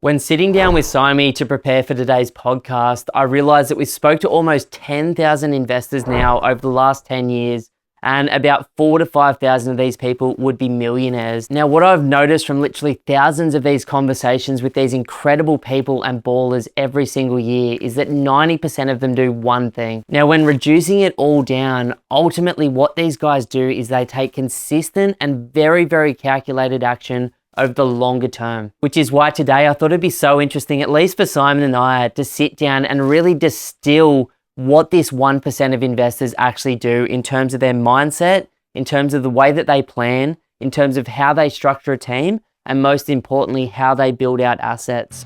When sitting down with Simon to prepare for today's podcast, I realized that we spoke to almost 10,000 investors now over the last 10 years, and about 4,000 to 5,000 of these people would be millionaires. Now, what I've noticed from literally thousands of these conversations with these incredible people and ballers every single year is that 90% of them do one thing. Now, when reducing it all down, ultimately what these guys do is they take consistent and very, very calculated action over the longer term, which is why today I thought it'd be so interesting, at least for Simon and I, to sit down and really distill what this 1% of investors actually do in terms of their mindset, in terms of the way that they plan, in terms of how they structure a team, and most importantly, how they build out assets.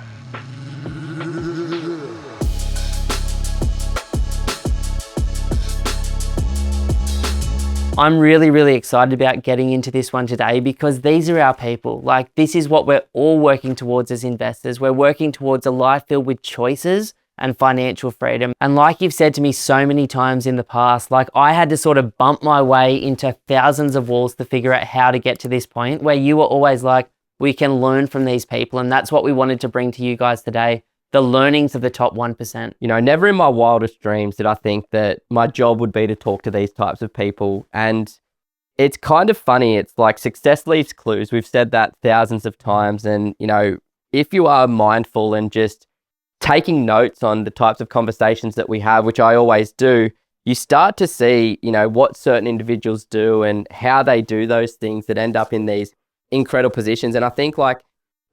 I'm really, really excited about getting into this one today because these are our people. Like, this is what we're all working towards as investors. We're working towards a life filled with choices and financial freedom. And like you've said to me so many times in the past, like I had to sort of bump my way into thousands of walls to figure out how to get to this point where you were always like, we can learn from these people. And that's what we wanted to bring to you guys today. The learnings of the top 1%. You know, never in my wildest dreams did I think that my job would be to talk to these types of people. And it's kind of funny. It's like success leaves clues. We've said that thousands of times. And, you know, if you are mindful and just taking notes on the types of conversations that we have, which I always do, you start to see, you know, what certain individuals do and how they do those things that end up in these incredible positions. And I think like,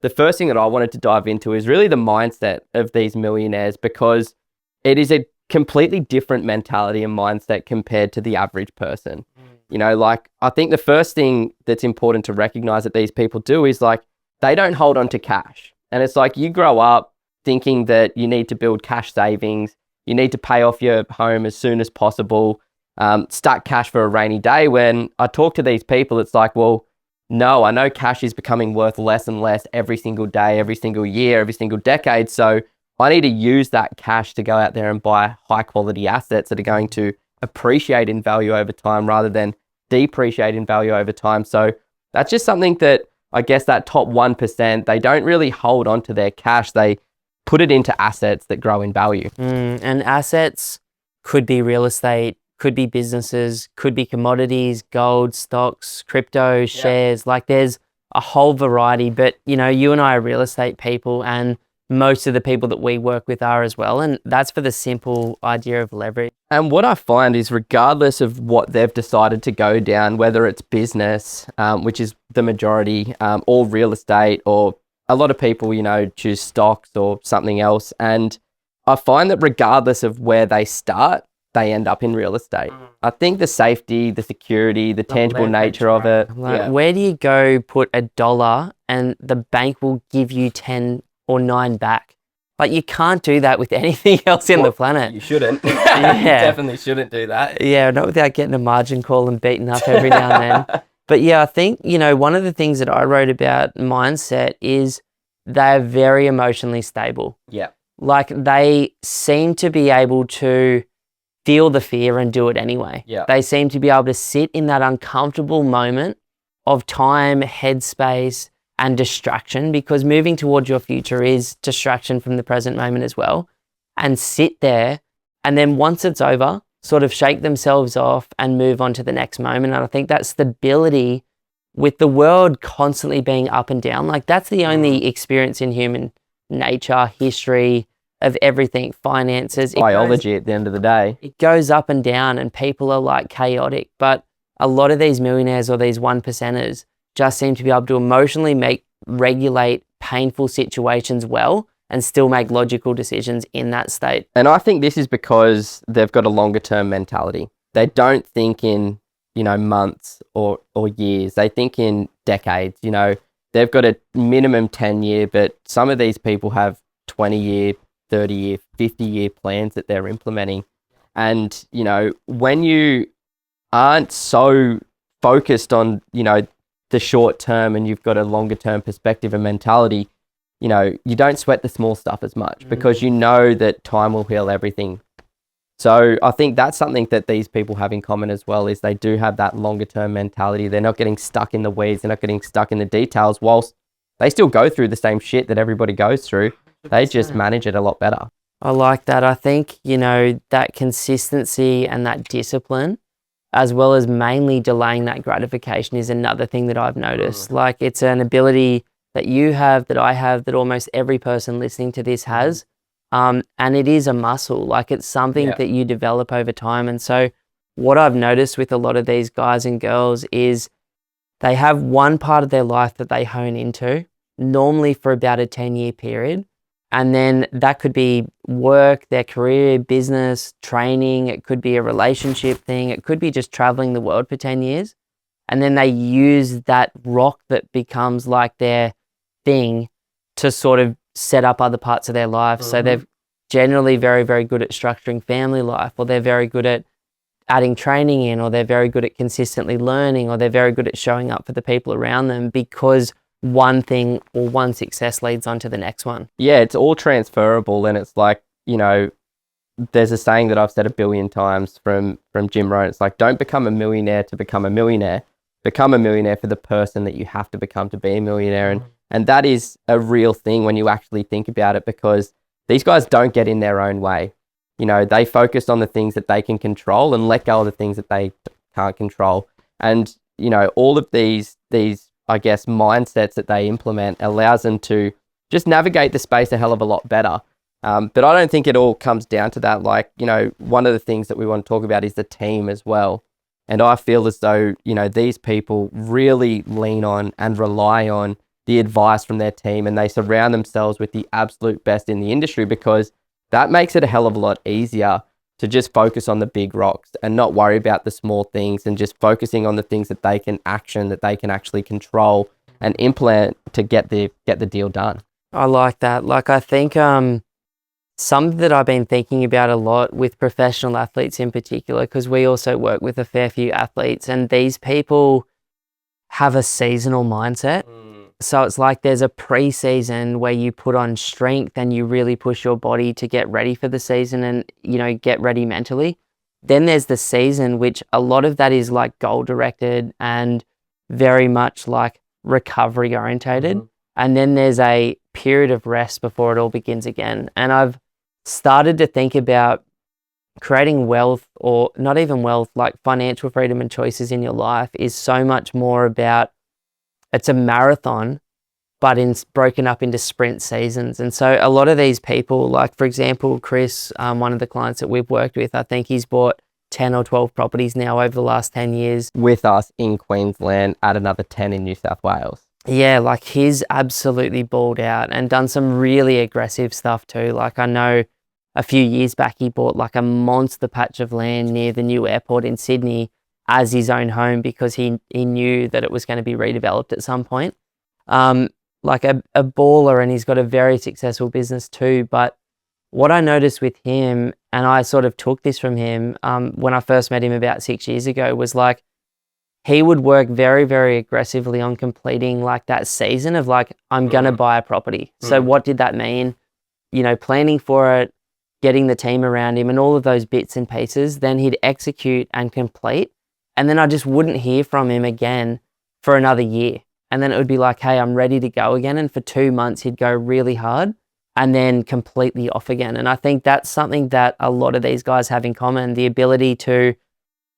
the first thing that I wanted to dive into is really the mindset of these millionaires, because it is a completely different mentality and mindset compared to the average person. You know, like I think the first thing that's important to recognize that these people do is like, they don't hold on to cash. And it's like you grow up thinking that you need to build cash savings, you need to pay off your home as soon as possible, stack cash for a rainy day. When I talk to these people, it's like, well, no, I know cash is becoming worth less and less every single day, every single year, every single decade. So I need to use that cash to go out there and buy high quality assets that are going to appreciate in value over time rather than depreciate in value over time. So that's just something that I guess that top 1%, they don't really hold on to their cash. They put it into assets that grow in value. And assets could be real estate, could be businesses, could be commodities, gold, stocks, crypto, shares. Like there's a whole variety, but you know, you and I are real estate people and most of the people that we work with are as well. And that's for the simple idea of leverage. And what I find is regardless of what they've decided to go down, whether it's business, which is the majority, or real estate, or a lot of people, you know, choose stocks or something else. And I find that regardless of where they start, they end up in real estate. I think the safety, the security, the tangible nature of it. Like, where do you go put $1 and the bank will give you 10 or 9 back? Like you can't do that with anything else in the planet. You shouldn't. Yeah. You definitely shouldn't do that. Yeah, not without getting a margin call and beaten up every now and then. But yeah, I think, you know, one of the things that I wrote about mindset is they're very emotionally stable. Yeah. Like they seem to be able to feel the fear and do it anyway. Yeah. They seem to be able to sit in that uncomfortable moment of time, headspace, and distraction, because moving towards your future is distraction from the present moment as well, and sit there. And then once it's over, sort of shake themselves off and move on to the next moment. And I think that stability with the world constantly being up and down, like that's the only experience in human nature, history, of everything, finances. Biology at the end of the day. It goes up and down and people are like chaotic, but a lot of these millionaires or these 1%ers just seem to be able to emotionally regulate painful situations well and still make logical decisions in that state. And I think this is because they've got a longer term mentality. They don't think in, you know, months or years. They think in decades. You know, they've got a minimum 10-year, but some of these people have 20-year, 30-year, 50-year plans that they're implementing. And, you know, when you aren't so focused on, you know, the short term and you've got a longer term perspective and mentality, you know, you don't sweat the small stuff as much because you know that time will heal everything. So I think that's something that these people have in common as well, is they do have that longer term mentality. They're not getting stuck in the weeds. They're not getting stuck in the details whilst they still go through the same shit that everybody goes through. They just manage it a lot better. I like that. I think, that consistency and that discipline, as well as mainly delaying that gratification, is another thing that I've noticed. Like, it's an ability that you have, that I have, that almost every person listening to this has. And it is a muscle. Like, it's something that you develop over time. And so what I've noticed with a lot of these guys and girls is they have one part of their life that they hone into, normally for about a 10-year period. And then that could be work, their career, business, training. It could be a relationship thing. It could be just traveling the world for 10 years. And then they use that rock that becomes like their thing to sort of set up other parts of their life. So they're generally very, very good at structuring family life, or they're very good at adding training in, or they're very good at consistently learning, or they're very good at showing up for the people around them, because one thing or one success leads on to the next one. Yeah, it's all transferable. And it's like, there's a saying that I've said a billion times from Jim Rohn. It's like, don't become a millionaire to become a millionaire. Become a millionaire for the person that you have to become to be a millionaire. And that is a real thing when you actually think about it, because these guys don't get in their own way. They focus on the things that they can control and let go of the things that they can't control. And, all of these, I guess, mindsets that they implement allows them to just navigate the space a hell of a lot better. But I don't think it all comes down to that. Like, one of the things that we want to talk about is the team as well. And I feel as though, these people really lean on and rely on the advice from their team, and they surround themselves with the absolute best in the industry, because that makes it a hell of a lot easier to just focus on the big rocks and not worry about the small things, and just focusing on the things that they can action, that they can actually control and implement to get the deal done. I like that. Like, I think something that I've been thinking about a lot with professional athletes in particular, because we also work with a fair few athletes, and these people have a seasonal mindset. So it's like there's a pre-season where you put on strength and you really push your body to get ready for the season and, get ready mentally. Then there's the season, which a lot of that is like goal directed and very much like recovery orientated. And then there's a period of rest before it all begins again. And I've started to think about creating wealth, or not even wealth, like financial freedom and choices in your life is so much more about, it's a marathon, but broken up into sprint seasons. And so a lot of these people, like for example, Chris, one of the clients that we've worked with, I think he's bought 10 or 12 properties now over the last 10 years. With us in Queensland, add another 10 in New South Wales. Yeah, like he's absolutely balled out and done some really aggressive stuff too. Like, I know a few years back, he bought like a monster patch of land near the new airport in Sydney as his own home, because he knew that it was going to be redeveloped at some point. Like a baller, and he's got a very successful business too. But what I noticed with him, and I sort of took this from him when I first met him about 6 years ago, was like, he would work very, very aggressively on completing like that season of like, I'm going to buy a property. So what did that mean? Planning for it, getting the team around him and all of those bits and pieces. Then he'd execute and complete. And then I just wouldn't hear from him again for another year. And then it would be like, hey, I'm ready to go again. And for 2 months, he'd go really hard and then completely off again. And I think that's something that a lot of these guys have in common, the ability to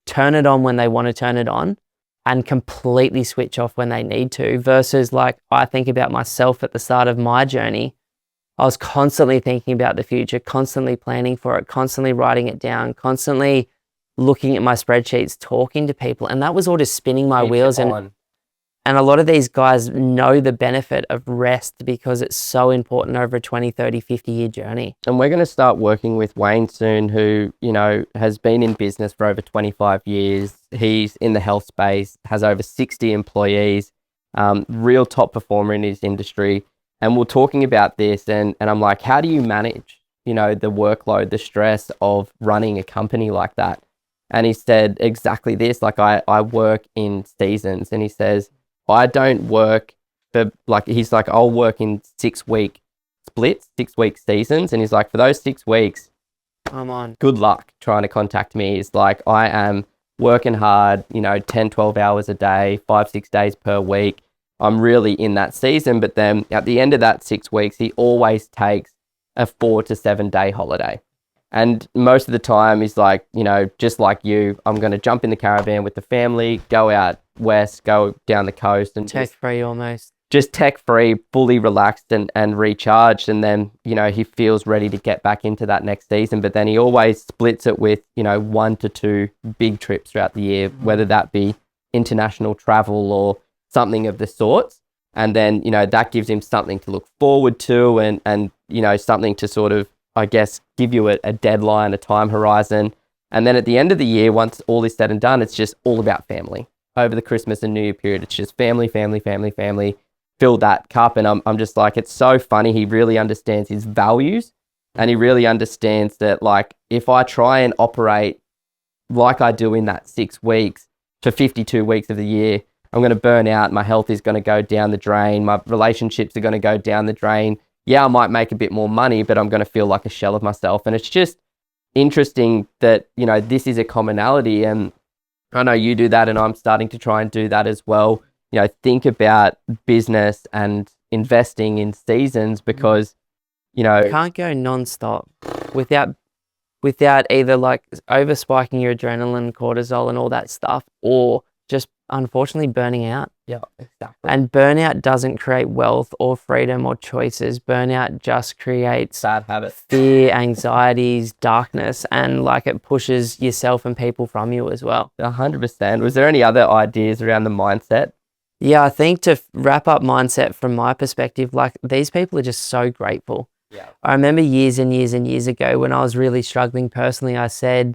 turn it on when they want to turn it on and completely switch off when they need to, versus like, I think about myself at the start of my journey. I was constantly thinking about the future, constantly planning for it, constantly writing it down, constantly looking at my spreadsheets, talking to people, and that was all just spinning my wheels. And a lot of these guys know the benefit of rest because it's so important over a 20, 30, 50-year journey. And we're going to start working with Wayne soon, who, has been in business for over 25 years. He's in the health space, has over 60 employees, real top performer in his industry. And we're talking about this, and I'm like, how do you manage, the workload, the stress of running a company like that? And he said exactly this, like, I work in seasons. And he says, I don't work for, like, he's like, I'll work in 6-week splits, 6-week seasons. And he's like, for those 6 weeks, come on, good luck trying to contact me. He's like, I am working hard, 10, 12 hours a day, 5, 6 days per week, I'm really in that season. But then at the end of that 6 weeks, he always takes a 4 to 7 day holiday. And most of the time he's like, you know, just like you, I'm going to jump in the caravan with the family, go out west, go down the coast and Tech free almost. just tech free, fully relaxed and recharged. And then, you know, he feels ready to get back into that next season. But then he always splits it with, you know, 1 to 2 big trips throughout the year, whether that be international travel or something of the sorts. And then, you know, that gives him something to look forward to and you know, something to sort of, I guess, give you a deadline, a time horizon. And then at the end of the year, once all is said and done, it's just all about family. Over the Christmas and New Year period, it's just family, family, family, family. Fill that cup. And I'm just like, it's so funny. He really understands his values and he really understands that, like, if I try and operate like I do in that 6 weeks for 52 weeks of the year, I'm going to burn out. My health is going to go down the drain. My relationships are going to go down the drain. Yeah, I might make a bit more money, but I'm going to feel like a shell of myself. And it's just interesting that, you know, this is a commonality. And I know you do that and I'm starting to try and do that as well. You know, think about business and investing in seasons because, you know, You can't go non-stop without either like over spiking your adrenaline, cortisol and all that stuff, or just unfortunately burning out. yeah, exactly. And burnout doesn't create wealth or freedom or choices. Burnout just creates Bad habits. fear, anxieties, darkness, and like it pushes yourself and people from you as well. 100%. Was there any other ideas around the mindset? Yeah, I think to wrap up mindset from my perspective, like these people are just so grateful. Yeah. I remember years and years and years ago when I was really struggling personally, I said,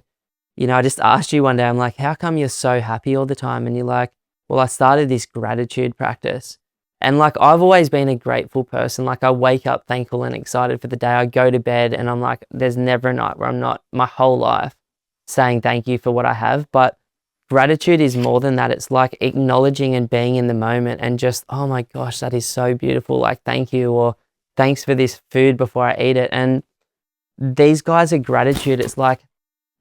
you know, I just asked you one day, I'm like, how come you're so happy all the time? And you're like, well, I started this gratitude practice. And like, I've always been a grateful person. Like I wake up thankful and excited for the day. I go to bed and I'm like, there's never a night where I'm not my whole life saying thank you for what I have. But gratitude is more than that. It's like acknowledging and being in the moment and just, oh my gosh, that is so beautiful. Like, thank you, or thanks for this food before I eat it. And these guys are gratitude. It's like,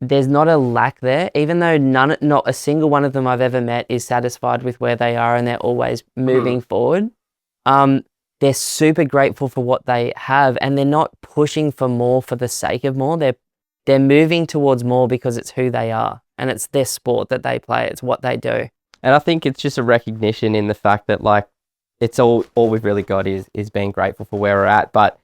there's not a lack there, even though not a single one of them I've ever met is satisfied with where they are and they're always moving forward. They're super grateful for what they have and they're not pushing for more for the sake of more. They're moving towards more because it's who they are and it's their sport that they play. It's what they do. And I think it's just a recognition in the fact that, like, it's all we've really got is being grateful for where we're at, but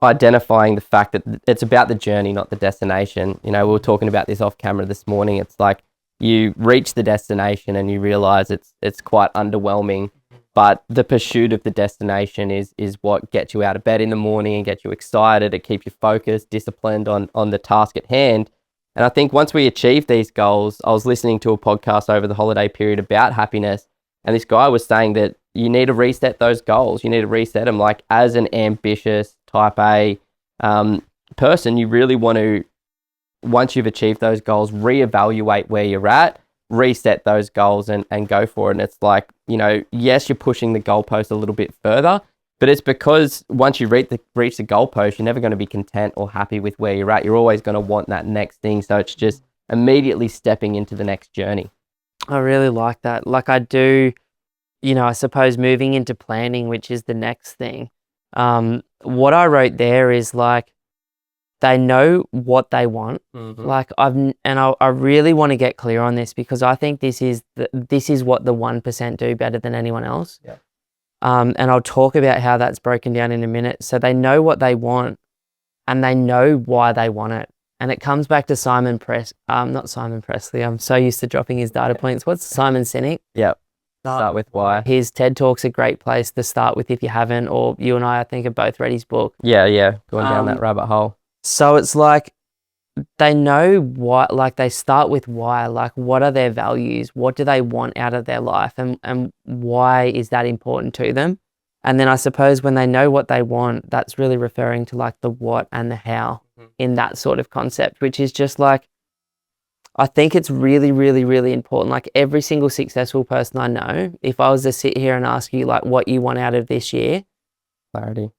identifying the fact that it's about the journey, not the destination. You know, we were talking about this off camera this morning. It's like you reach the destination and you realize it's quite underwhelming, but the pursuit of the destination is what gets you out of bed in the morning and gets you excited. It keeps you focused, disciplined on the task at hand. And I think once we achieve these goals, I was listening to a podcast over the holiday period about happiness, and this guy was saying that you need to reset those goals. You need to reset them. Like, as an ambitious type A person, you really want to, once you've achieved those goals, reevaluate where you're at, reset those goals and go for it. And it's like, you know, yes, you're pushing the goalpost a little bit further, but it's because once you reach the goalpost, you're never going to be content or happy with where you're at. You're always going to want that next thing. So it's just immediately stepping into the next journey. I really like that. Like I do, you know, I suppose moving into planning, which is the next thing. What I wrote there is like, they know what they want. Mm-hmm. Like I really want to get clear on this because I think this is what the 1% do better than anyone else. Yeah. And I'll talk about how that's broken down in a minute. So they know what they want and they know why they want it. And it comes back to not Simon Presley. I'm so used to dropping his data points. What's Simon Sinek? Yeah. Start with why. His TED Talk's a great place to start with if you haven't, or you and I think, have both read his book. Yeah. Going down that rabbit hole. So it's like, they know what, like they start with why, like what are their values? What do they want out of their life? And why is that important to them? And then I suppose when they know what they want, that's really referring to like the what and the how in that sort of concept, which is just like, I think it's really, really, really important. Like every single successful person I know, if I was to sit here and ask you like what you want out of this year, clarity.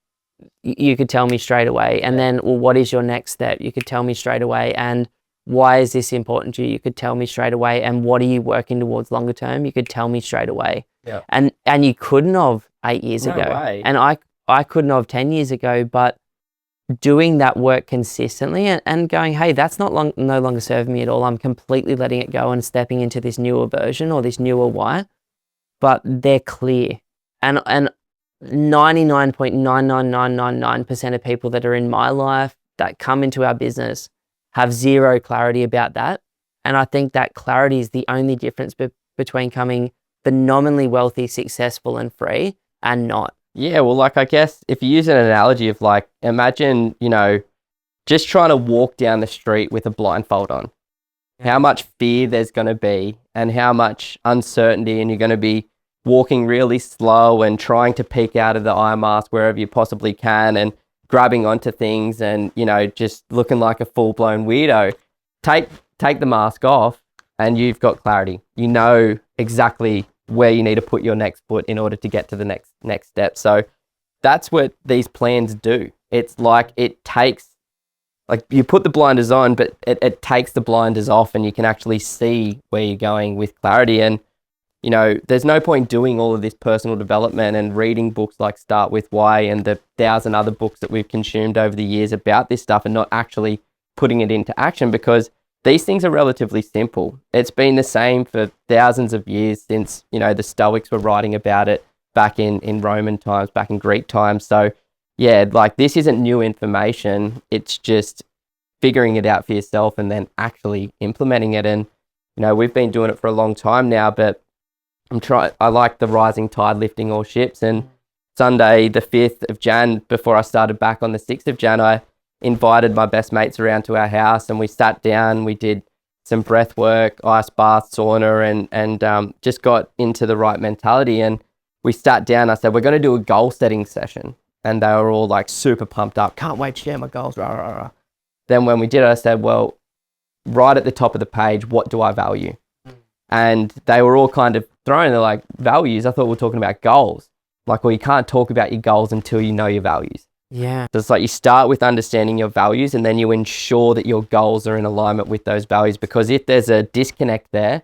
You could tell me straight away. And then, well, what is your next step? You could tell me straight away. And why is this important to you? You could tell me straight away. And what are you working towards longer term? You could tell me straight away. Yeah. And you couldn't have 8 years No ago. way. And I couldn't have 10 years ago, but doing that work consistently and going, hey, that's no longer serving me at all. I'm completely letting it go and stepping into this newer version or this newer why. But they're clear. And 99.99999% of people that are in my life that come into our business have zero clarity about that. And I think that clarity is the only difference between coming phenomenally wealthy, successful, and free and not. Yeah, well, like, I guess if you use an analogy of like, imagine, just trying to walk down the street with a blindfold on, how much fear there's going to be and how much uncertainty, and you're going to be walking really slow and trying to peek out of the eye mask wherever you possibly can and grabbing onto things and, just looking like a full-blown weirdo. Take the mask off and you've got clarity. You know exactly where you need to put your next foot in order to get to the next step. So that's what these plans do. It's like it takes, like, you put the blinders on, but it takes the blinders off and you can actually see where you're going with clarity. And, there's no point doing all of this personal development and reading books like Start With Why and the 1,000 other books that we've consumed over the years about this stuff and not actually putting it into action, because these things are relatively simple. It's been the same for thousands of years since, the Stoics were writing about it back in Roman times, back in Greek times. So yeah, like, this isn't new information. It's just figuring it out for yourself and then actually implementing it. And, we've been doing it for a long time now, but I like the rising tide lifting all ships. And Sunday, the 5th of Jan, before I started back on the 6th of Jan, I invited my best mates around to our house and we sat down, we did some breath work, ice bath, sauna, and just got into the right mentality. And we sat down, I said, we're going to do a goal setting session. And they were all like super pumped up. Can't wait to share my goals. Rah, rah, rah. Then when we did it, I said, well, right at the top of the page, what do I value? And they were all kind of thrown. They're like, values? I thought we were talking about goals. Like, well, you can't talk about your goals until you know your values. Yeah. So it's like you start with understanding your values and then you ensure that your goals are in alignment with those values. Because if there's a disconnect there,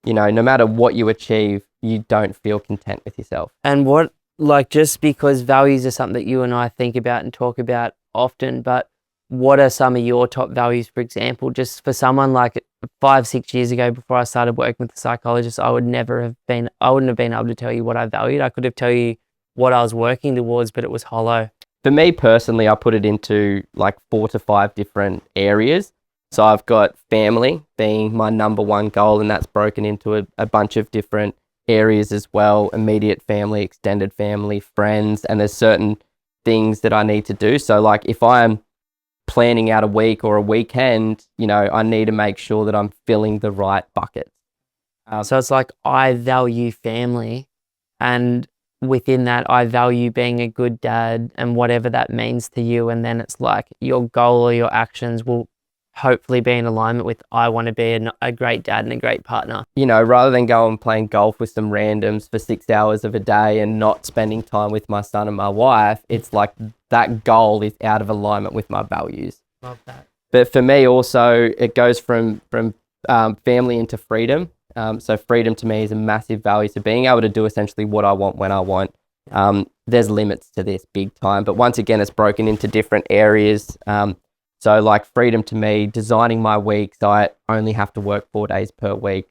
no matter what you achieve, you don't feel content with yourself. And just because values are something that you and I think about and talk about often, but what are some of your top values, for example? Just for someone like 5-6 years ago, before I started working with a psychologist, I wouldn't have been able to tell you what I valued. I could have tell you what I was working towards, but it was hollow. For me personally, I put it into like 4 to 5 different areas. So I've got family being my number one goal, and that's broken into a bunch of different areas as well: immediate family, extended family, friends, and there's certain things that I need to do. So like, if I'm planning out a week or a weekend, I need to make sure that I'm filling the right buckets. So it's like, I value family, and within that, I value being a good dad and whatever that means to you. And then it's like, your goal or your actions will hopefully be in alignment with, I want to be a great dad and a great partner. Rather than going playing golf with some randoms for 6 hours of a day and not spending time with my son and my wife, it's like that goal is out of alignment with my values. Love that. But for me also, it goes from family into freedom. So freedom to me is a massive value. So being able to do essentially what I want when I want. There's limits to this big time, but once again, it's broken into different areas. So like, freedom to me, designing my week so I only have to work 4 days per week,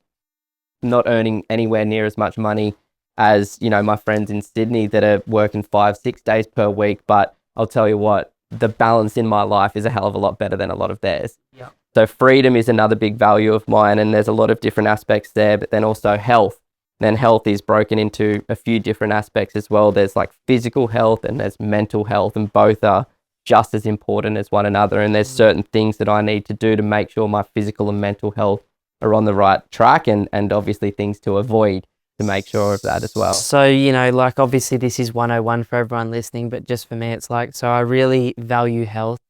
not earning anywhere near as much money as, my friends in Sydney that are working 5-6 days per week. But I'll tell you what, the balance in my life is a hell of a lot better than a lot of theirs. Yeah. So freedom is another big value of mine, and there's a lot of different aspects there, but then also health. Then health is broken into a few different aspects as well. There's like physical health and there's mental health, and both are just as important as one another. And there's certain things that I need to do to make sure my physical and mental health are on the right track, and obviously things to avoid to make sure of that as well. So, like, obviously this is 101 for everyone listening, but just for me, it's like, so I really value health.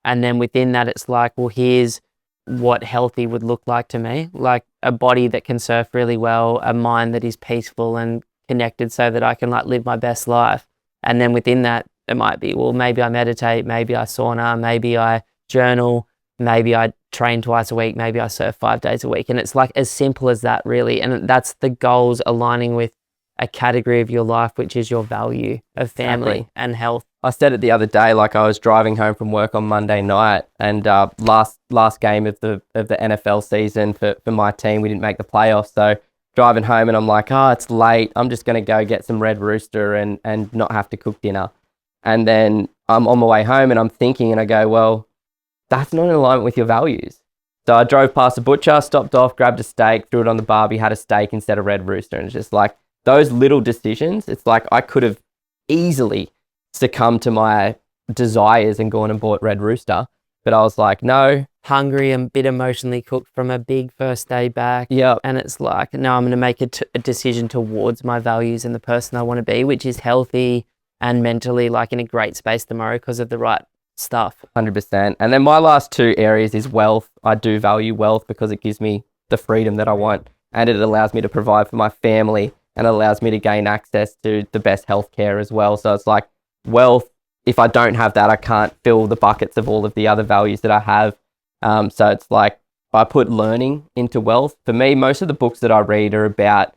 And then within that, it's like, well, here's what healthy would look like to me, like a body that can surf really well, a mind that is peaceful and connected so that I can like live my best life. And then within that, it might be, well, maybe I meditate, maybe I sauna, maybe I journal, maybe I train twice a week, maybe I surf 5 days a week. And it's like as simple as that, really. And that's the goals aligning with a category of your life, which is your value of family and health. I said it the other day, like I was driving home from work on Monday night, and last game of the NFL season for my team, we didn't make the playoffs. So driving home, and I'm like, oh, it's late. I'm just gonna go get some Red Rooster and not have to cook dinner. And then I'm on my way home, and I'm thinking, and I go, well, that's not in alignment with your values. So I drove past a butcher, stopped off, grabbed a steak, threw it on the barbie, had a steak instead of Red Rooster, and it's just like those little decisions. It's like I could have easily succumbed to my desires and gone and bought Red Rooster, but I was like, no. Hungry and a bit emotionally cooked from a big first day back. Yeah. And it's like, no, I'm going to make a decision towards my values and the person I want to be, which is healthy and mentally like in a great space tomorrow because of the right stuff. 100%. And then my last two areas is wealth. I do value wealth because it gives me the freedom that I want, and it allows me to provide for my family, and it allows me to gain access to the best healthcare as well. So it's like wealth, if I don't have that, I can't fill the buckets of all of the other values that I have. So it's like I put learning into wealth. For me, most of the books that I read are about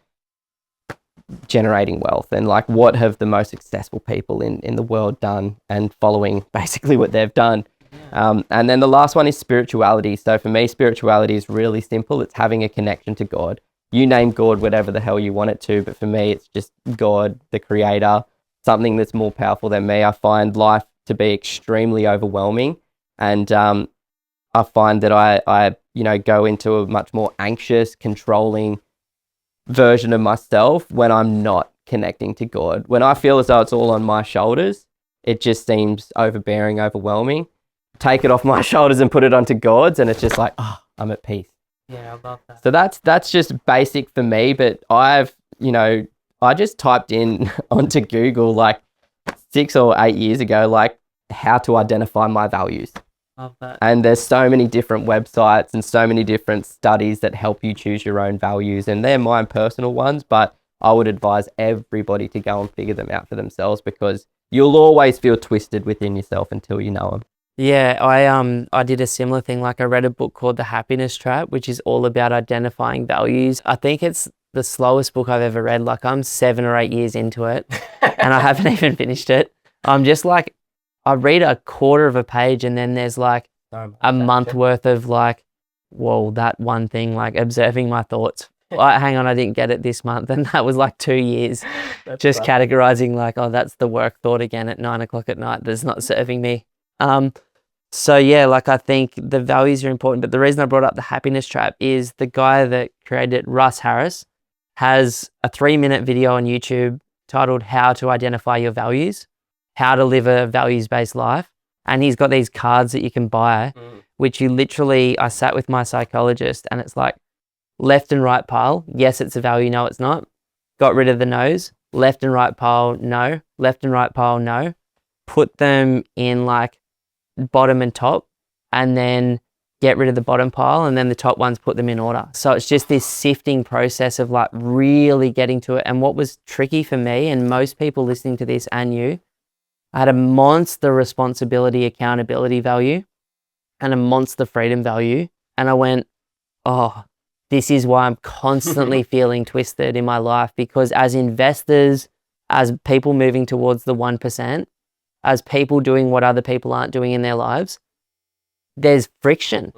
generating wealth and like what have the most successful people in the world done, and following basically what they've done. And then the last one is spirituality. So for me, spirituality is really simple. It's having a connection to God. You name God whatever the hell you want it to, but for me, it's just God, the creator, something that's more powerful than me. I find life to be extremely overwhelming, and I find that I go into a much more anxious, controlling version of myself when I'm not connecting to God. When I feel as though it's all on my shoulders, it just seems overbearing, overwhelming. Take it off my shoulders and put it onto God's, and it's just like, oh, I'm at peace. Yeah, I love that. So that's just basic for me, but I just typed in onto Google like 6 or 8 years ago, like how to identify my values. Love that. And there's so many different websites and so many different studies that help you choose your own values, and they're my personal ones, but I would advise everybody to go and figure them out for themselves, because you'll always feel twisted within yourself until you know them. Yeah, I did a similar thing. Like I read a book called The Happiness Trap, which is all about identifying values. I think it's the slowest book I've ever read. Like I'm 7 or 8 years into it and I haven't even finished it. I'm just like, I read a quarter of a page and then there's like a month worth of like, whoa, that one thing, like observing my thoughts. Hang on, I didn't get it this month. And that was like 2 years just categorizing like, oh, that's the work thought again at 9 o'clock at night that's not serving me. So yeah, like I think the values are important, but the reason I brought up The Happiness Trap is the guy that created it, Russ Harris, has a 3-minute video on YouTube titled How to Identify Your Values, how to live a values-based life. And he's got these cards that you can buy, which you literally, I sat with my psychologist and it's like left and right pile. Yes, it's a value. No, it's not. Got rid of the no's. Left and right pile, no. Left and right pile, no. Put them in like bottom and top, and then get rid of the bottom pile, and then the top ones, put them in order. So it's just this sifting process of like really getting to it. And what was tricky for me and most people listening to this and you, I had a monster responsibility, accountability value and a monster freedom value. And I went, oh, this is why I'm constantly feeling twisted in my life, because as investors, as people moving towards the 1%, as people doing what other people aren't doing in their lives, there's friction.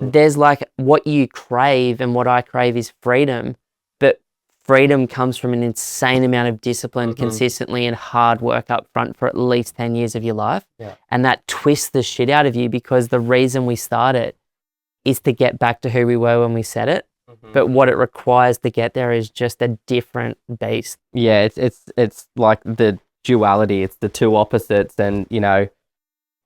There's like what you crave, and what I crave is freedom. But freedom comes from an insane amount of discipline consistently and hard work up front for at least 10 years of your life. Yeah. And that twists the shit out of you, because the reason we start it is to get back to who we were when we set it. But what it requires to get there is just a different beast. Yeah, it's like the duality. It's the two opposites. And I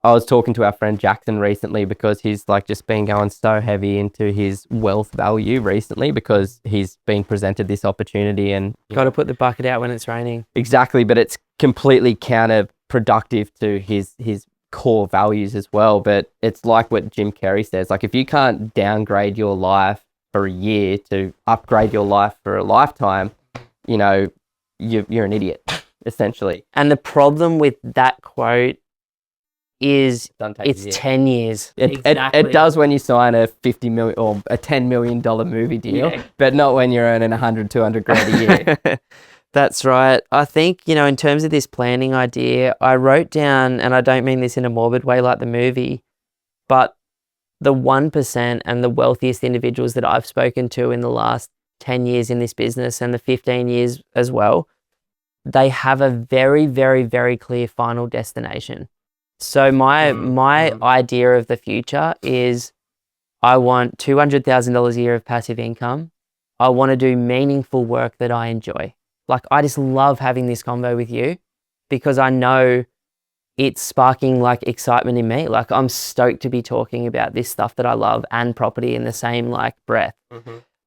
was talking to our friend Jackson recently, because he's like just been going so heavy into his wealth value recently, because he's been presented this opportunity, and got to put the bucket out when it's raining. Exactly, but it's completely counterproductive to his core values as well. But it's like what Jim Carrey says, like if you can't downgrade your life for a year to upgrade your life for a lifetime, you're an idiot. Essentially. And the problem with that quote is it's 10 years. It does when you sign a $50 million or a $10 million movie deal, but not when you're earning 100, 200 grand a year. That's right. I think, in terms of this planning idea, I wrote down, and I don't mean this in a morbid way like the movie, but the 1% and the wealthiest individuals that I've spoken to in the last 10 years in this business and the 15 years as well, they have a very, very, very clear final destination. So my idea of the future is I want $200,000 a year of passive income. I want to do meaningful work that I enjoy. Like, I just love having this convo with you because I know it's sparking like excitement in me. Like, I'm stoked to be talking about this stuff that I love and property in the same like breath.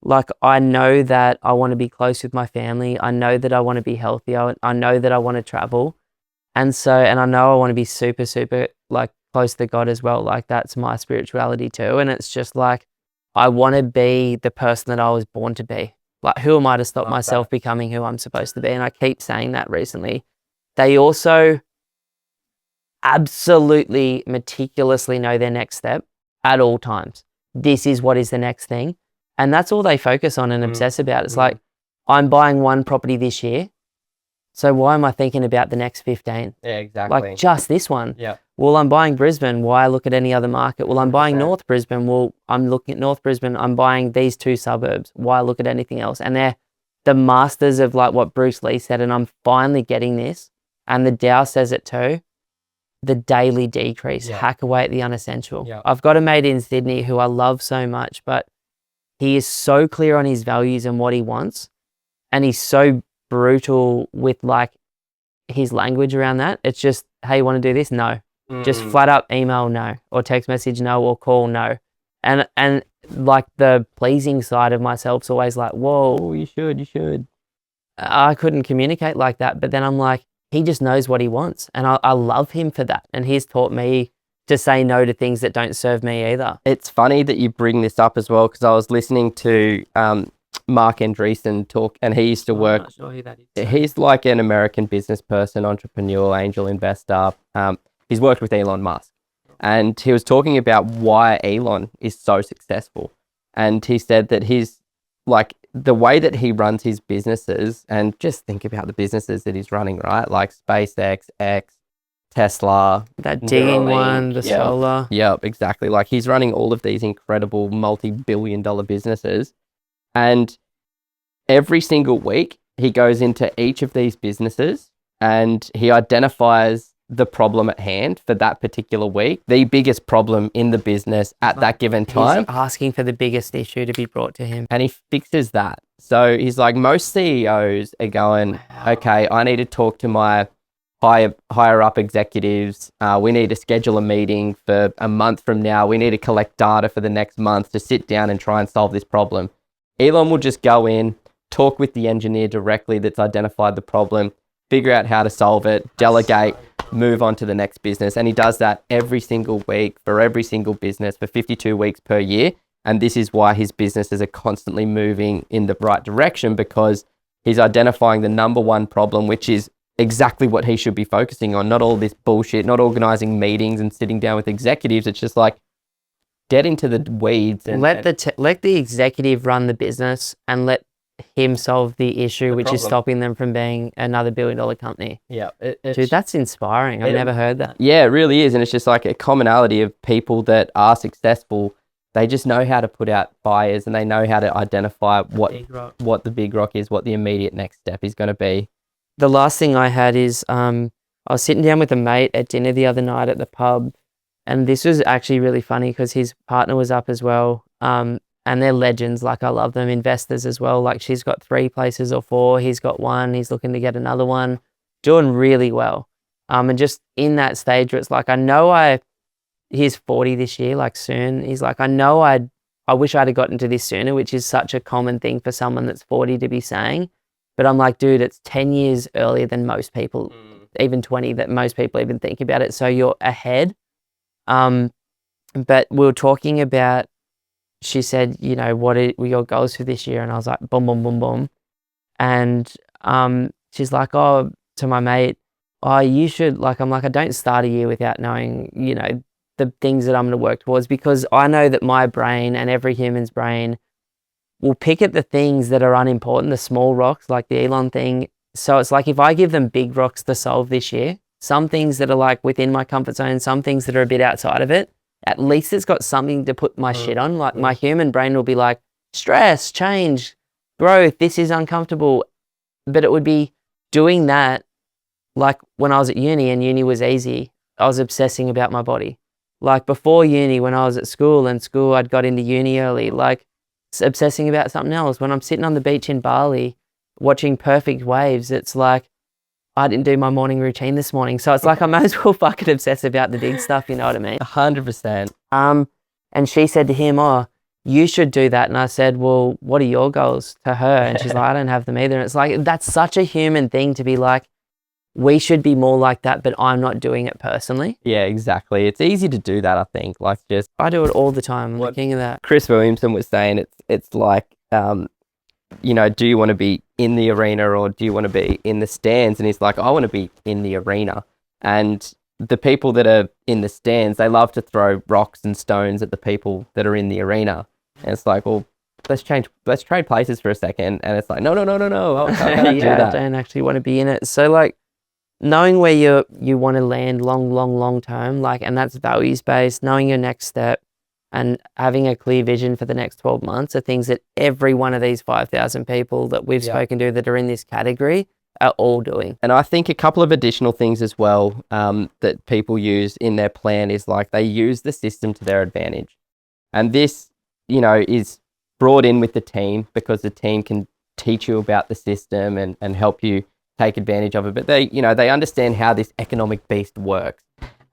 Like, I know that I want to be close with my family. I know that I want to be healthy. I know that I want to travel. And I know I want to be super, super like close to God as well. Like, that's my spirituality too. And it's just like, I want to be the person that I was born to be. Like, who am I to stop myself becoming who I'm supposed to be? And I keep saying that recently. They also absolutely meticulously know their next step at all times. This is what is the next thing. And that's all they focus on and obsess about. It's like, I'm buying one property this year. So why am I thinking about the next 15? Yeah, exactly. Like, just this one. Yeah. Well, I'm buying Brisbane. Why look at any other market? Well, I'm buying North Brisbane. Well, I'm looking at North Brisbane. I'm buying these 2 suburbs. Why look at anything else? And they're the masters of like what Bruce Lee said. And I'm finally getting this. And the Dow says it too. The daily decrease, hack away at the unessential. Yeah. I've got a mate in Sydney who I love so much, but he is so clear on his values and what he wants. And he's so brutal with like his language around that. It's just, hey, you want to do this? No. Just flat up email no, or text message no, or call no. And like the pleasing side of myself's always like, whoa, you should. I couldn't communicate like that. But then I'm like, he just knows what he wants. And I love him for that. And he's taught me to say no to things that don't serve me either. It's funny that you bring this up as well, because I was listening to Mark Andreessen talk, and he used to work. I'm not sure who that is. He's like an American business person, entrepreneur, angel investor. He's worked with Elon Musk, and he was talking about why Elon is so successful. And he said that the way that he runs his businesses, and just think about the businesses that he's running, right? Like SpaceX, Tesla, that digging one, the solar. Yep, exactly. Like, he's running all of these incredible multi-billion-dollar businesses. And every single week, he goes into each of these businesses and he identifies the problem at hand for that particular week, the biggest problem in the business at that given time. He's asking for the biggest issue to be brought to him. And he fixes that. So he's like, most CEOs are going, okay, I need to talk to my higher up executives. We need to schedule a meeting for a month from now. We need to collect data for the next month to sit down and try and solve this problem. Elon will just go in, talk with the engineer directly that's identified the problem, figure out how to solve it, delegate, move on to the next business. And he does that every single week for every single business for 52 weeks per year. And this is why his businesses are constantly moving in the right direction, because he's identifying the number one problem, which is exactly what he should be focusing on. Not all this bullshit, not organizing meetings and sitting down with executives. It's just like, get into the weeds and let the executive run the business and let him solve the issue, which is stopping them from being another $1 billion company. Yeah. Dude, that's inspiring. I've never heard that. Yeah, it really is. And it's just like a commonality of people that are successful. They just know how to put out fires and they know how to identify what the big rock is, what the immediate next step is going to be. The last thing I had is I was sitting down with a mate at dinner the other night at the pub, and this was actually really funny because his partner was up as well. And they're legends. Like, I love them. Investors as well. Like, she's got 3 places or 4. He's got 1. He's looking to get another one. Doing really well. And just in that stage where it's like, he's 40 this year, like soon. He's like, I wish I'd have gotten to this sooner, which is such a common thing for someone that's 40 to be saying. But I'm like, dude, it's 10 years earlier than most people, even 20, that most people even think about it. So you're ahead. But we were talking about, she said, what are your goals for this year? And I was like, boom, boom, boom, boom. And she's like, to my mate, you should, like, I'm like, I don't start a year without knowing, the things that I'm going to work towards, because I know that my brain and every human's brain will pick at the things that are unimportant, the small rocks, like the Elon thing, So it's like if I give them big rocks to solve this year, some things that are like within my comfort zone, some things that are a bit outside of it, at least it's got something to put my shit on. Like my human brain will be like, stress, change, growth, this is uncomfortable. But it would be doing that like when I was at uni and uni was easy, I was obsessing about my body. Like before uni, when I was at school I'd got into uni early, like obsessing about something else. When I'm sitting on the beach in Bali watching perfect waves, it's like, I didn't do my morning routine this morning. So it's like, I might as well fucking obsess about the big stuff, you know what I mean? 100%. And she said to him, oh, you should do that. And I said, well, what are your goals to her? And she's like, I don't have them either. And it's like, that's such a human thing to be like, we should be more like that, but I'm not doing it personally. Yeah, exactly. It's easy to do that, I think. Like just I do it all the time. I'm the king of that. Chris Williamson was saying it's like, you know, do you want to be in the arena or do you want to be in the stands? And he's like, I want to be in the arena. And the people that are in the stands, they love to throw rocks and stones at the people that are in the arena. And it's like, well, let's trade places for a second. And it's like, no. I can't do that. I don't actually want to be in it. So like, knowing where you want to land long term, like, and that's values based, knowing your next step and having a clear vision for the next 12 months are things that every one of these 5,000 people that we've spoken to that are in this category are all doing. And I think a couple of additional things as well that people use in their plan is like they use the system to their advantage. And this, you know, is brought in with the team because the team can teach you about the system and help you take advantage of it, but they understand how this economic beast works.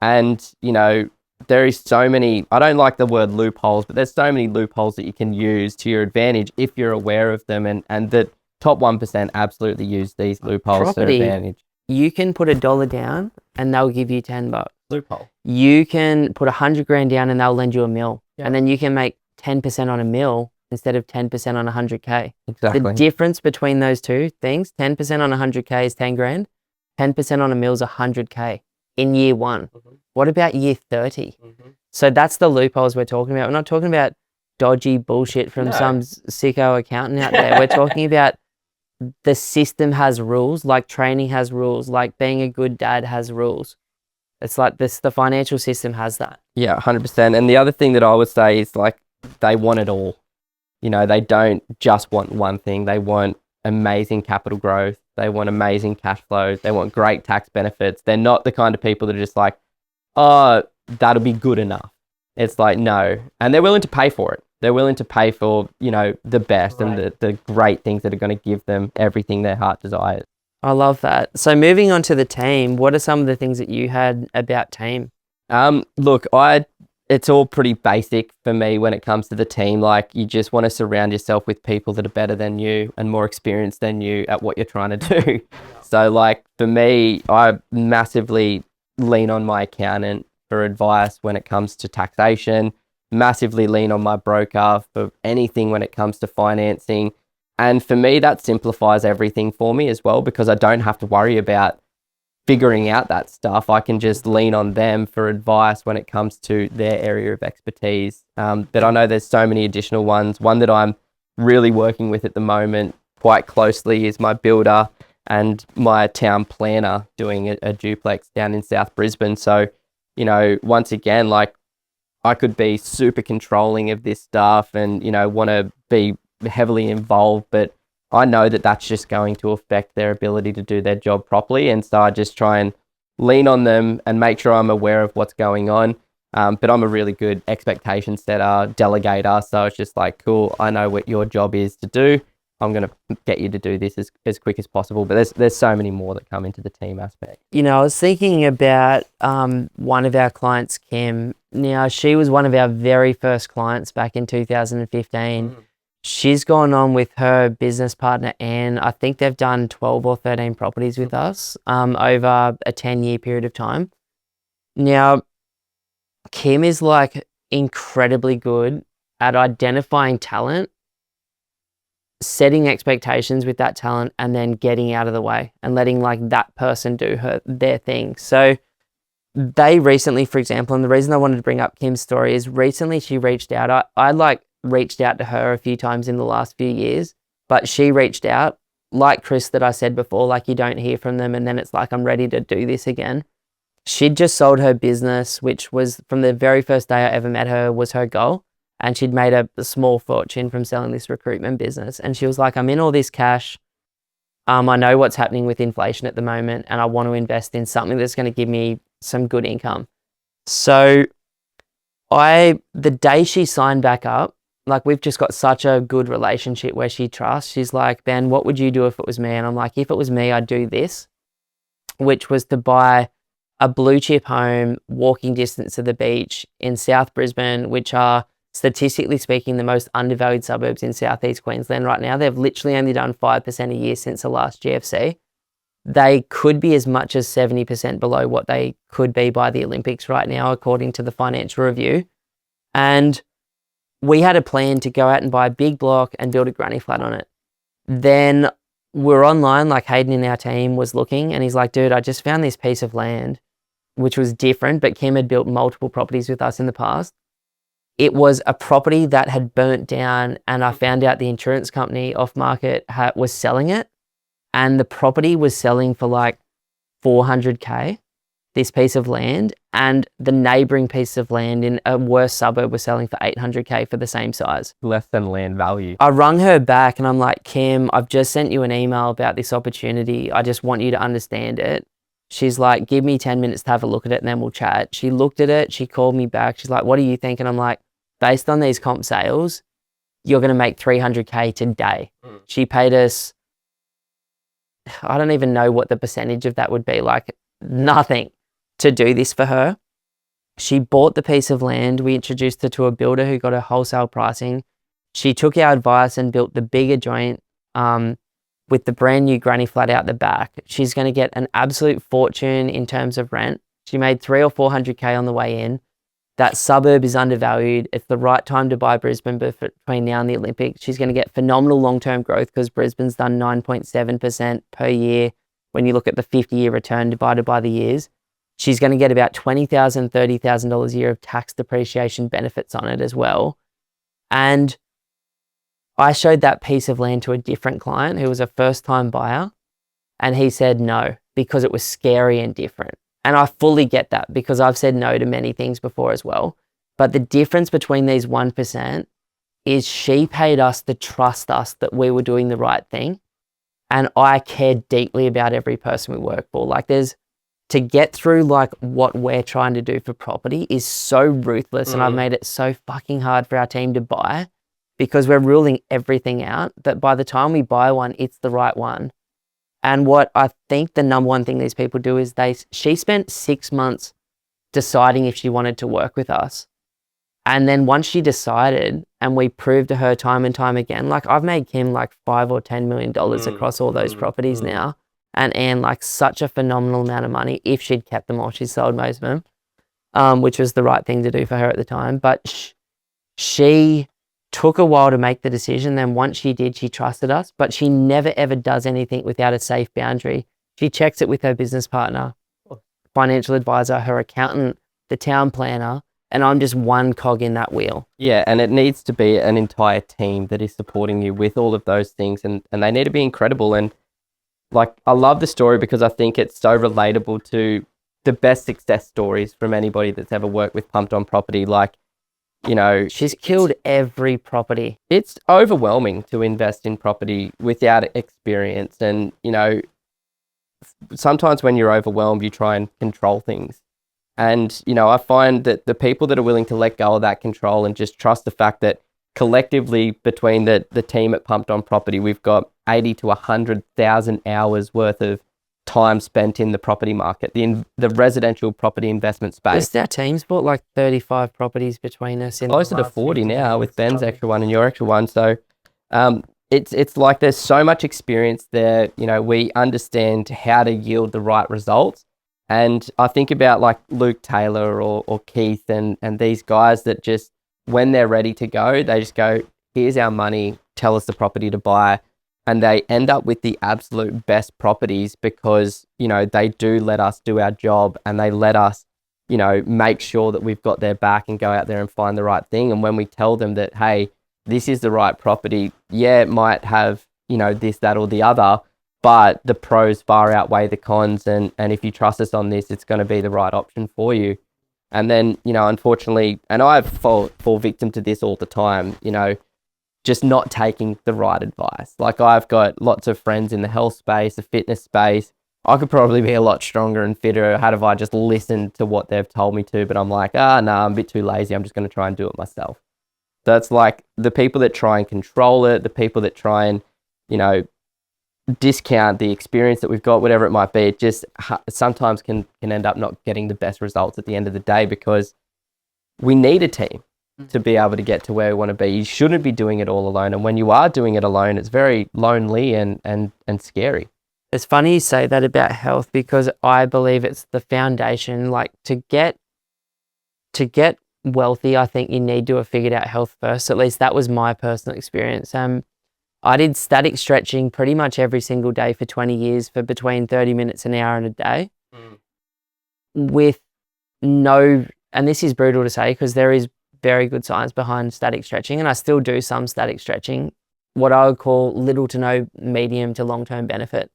And, you know, there is so many, I don't like the word loopholes, but there's so many loopholes that you can use to your advantage if you're aware of them, and the top 1% absolutely use these loopholes to their advantage. You can put $1 down and they'll give you $10. Loophole. You can put 100 grand down and they'll lend you $1 million. Yeah. And then you can make 10% on $1 million instead of 10% on 100K. Exactly. The difference between those two things, 10% on 100K is 10 grand, 10% on $1 million is 100K in year one. Mm-hmm. What about year 30? Mm-hmm. So that's the loopholes we're talking about. We're not talking about dodgy bullshit from some sicko accountant out there. We're talking about the system has rules, like training has rules, like being a good dad has rules. It's like this, the financial system has that. Yeah, 100%. And the other thing that I would say is like they want it all. You know, they don't just want one thing. They want amazing capital growth. They want amazing cash flow. They want great tax benefits. They're not the kind of people that are just like, oh, that'll be good enough. It's like, no. And they're willing to pay for it. They're willing to pay for, you know, the best and the great things that are going to give them everything their heart desires. I love that. So moving on to the team, what are some of the things that you had about team? Look, it's all pretty basic for me when it comes to the team. Like you just want to surround yourself with people that are better than you and more experienced than you at what you're trying to do. So like for me, I massively lean on my accountant for advice when it comes to taxation, massively lean on my broker for anything when it comes to financing. And for me, that simplifies everything for me as well, because I don't have to worry about figuring out that stuff. I can just lean on them for advice when it comes to their area of expertise. But I know there's so many additional ones. One that I'm really working with at the moment quite closely is my builder and my town planner doing a duplex down in South Brisbane. So, you know, once again, like I could be super controlling of this stuff and, you know, want to be heavily involved, but I know that that's just going to affect their ability to do their job properly. And so I just try and lean on them and make sure I'm aware of what's going on. But I'm a really good expectation setter, delegator. So it's just like, cool, I know what your job is to do. I'm going to get you to do this as quick as possible. But there's so many more that come into the team aspect. You know, I was thinking about one of our clients, Kim. Now, she was one of our very first clients back in 2015. She's gone on with her business partner, Anne. I think they've done 12 or 13 properties with us over a 10-year period of time. Now, Kim is like incredibly good at identifying talent, setting expectations with that talent, and then getting out of the way and letting like that person do their thing. So they recently, for example, and the reason I wanted to bring up Kim's story is recently she reached out. I like reached out to her a few times in the last few years, but she reached out like Chris that I said before, like you don't hear from them and then it's like, I'm ready to do this again. She'd just sold her business, which was from the very first day I ever met her was her goal. And she'd made a small fortune from selling this recruitment business. And she was like, I'm in all this cash. I know what's happening with inflation at the moment and I want to invest in something that's going to give me some good income. So the day she signed back up, like we've just got such a good relationship where she trusts. She's like, Ben, what would you do if it was me? And I'm like, if it was me, I'd do this, which was to buy a blue chip home, walking distance to the beach in South Brisbane, which are statistically speaking the most undervalued suburbs in Southeast Queensland right now. They've literally only done 5% a year since the last GFC. They could be as much as 70% below what they could be by the Olympics right now, according to the Financial Review. And we had a plan to go out and buy a big block and build a granny flat on it. Then we're online, like Hayden in our team was looking and he's like, dude, I just found this piece of land, which was different, but Kim had built multiple properties with us in the past. It was a property that had burnt down and I found out the insurance company off market was selling it and the property was selling for like 400K, this piece of land, and the neighboring piece of land in a worse suburb was selling for 800K for the same size. Less than land value. I rung her back and I'm like, Kim, I've just sent you an email about this opportunity. I just want you to understand it. She's like, give me 10 minutes to have a look at it and then we'll chat. She looked at it. She called me back. She's like, what do you think? And I'm like, based on these comp sales, you're going to make 300K today. She paid us, I don't even know what the percentage of that would be, like nothing to do this for her. She bought the piece of land. We introduced her to a builder who got her wholesale pricing. She took our advice and built the bigger joint with the brand new granny flat out the back. She's going to get an absolute fortune in terms of rent. She made 300 or 400K on the way in. That suburb is undervalued. It's the right time to buy Brisbane between now and the Olympics. She's going to get phenomenal long-term growth because Brisbane's done 9.7% per year when you look at the 50-year return divided by the years. She's going to get about $20,000, $30,000 a year of tax depreciation benefits on it as well. And I showed that piece of land to a different client who was a first-time buyer, and he said no because it was scary and different. And I fully get that because I've said no to many things before as well. But the difference between these 1% is she paid us to trust us that we were doing the right thing. And I cared deeply about every person we work for. Like to get through like what we're trying to do for property is so ruthless. And I've made it so fucking hard for our team to buy because we're ruling everything out that by the time we buy one, it's the right one. And what I think the number one thing these people do is she spent 6 months deciding if she wanted to work with us. And then once she decided and we proved to her time and time again, like I've made Kim like $5 or $10 million across all those properties now. And Anne like such a phenomenal amount of money if she'd kept them all. She sold most of them, which was the right thing to do for her at the time. But she took a while to make the decision. Then once she did, she trusted us, but she never ever does anything without a safe boundary. She checks it with her business partner, financial advisor, her accountant, the town planner, and I'm just one cog in that wheel. Yeah, and it needs to be an entire team that is supporting you with all of those things, and they need to be incredible. And like, I love the story because I think it's so relatable to the best success stories from anybody that's ever worked with Pumped On Property. Like, you know, she's killed every property. It's overwhelming to invest in property without experience. And, you know, sometimes when you're overwhelmed, you try and control things. And, you know, I find that the people that are willing to let go of that control and just trust the fact that collectively between the team at Pumped On Property, we've got 80 to 100,000 hours worth of time spent in the property market, the residential property investment space. Our team's bought like 35 properties between us. Closer to 40 now with Ben's extra one and your extra one. So it's like there's so much experience there. You know, we understand how to yield the right results. And I think about like Luke Taylor or Keith and these guys that just, when they're ready to go, they just go, here's our money, tell us the property to buy. And they end up with the absolute best properties because, you know, they do let us do our job and they let us, you know, make sure that we've got their back and go out there and find the right thing. And when we tell them that, hey, this is the right property, yeah, it might have, this, that, or the other, but the pros far outweigh the cons. And if you trust us on this, it's going to be the right option for you. And then, unfortunately, and I fall victim to this all the time, just not taking the right advice. Like, I've got lots of friends in the health space, the fitness space. I could probably be a lot stronger and fitter had if I just listened to what they've told me to, but I'm like, no, I'm a bit too lazy. I'm just going to try and do it myself. So it's like the people that try and control it, the people that try and, discount the experience that we've got, whatever it might be, it just sometimes can end up not getting the best results at the end of the day, because we need a team to be able to get to where we want to be. You shouldn't be doing it all alone. And when you are doing it alone, it's very lonely and scary. It's funny you say that about health, because I believe it's the foundation. Like, to get wealthy, I think you need to have figured out health first. At least that was my personal experience. I did static stretching pretty much every single day for 20 years for between 30 minutes an hour and a day with no, and this is brutal to say because there is very good science behind static stretching, and I still do some static stretching, what I would call little to no medium to long-term benefit.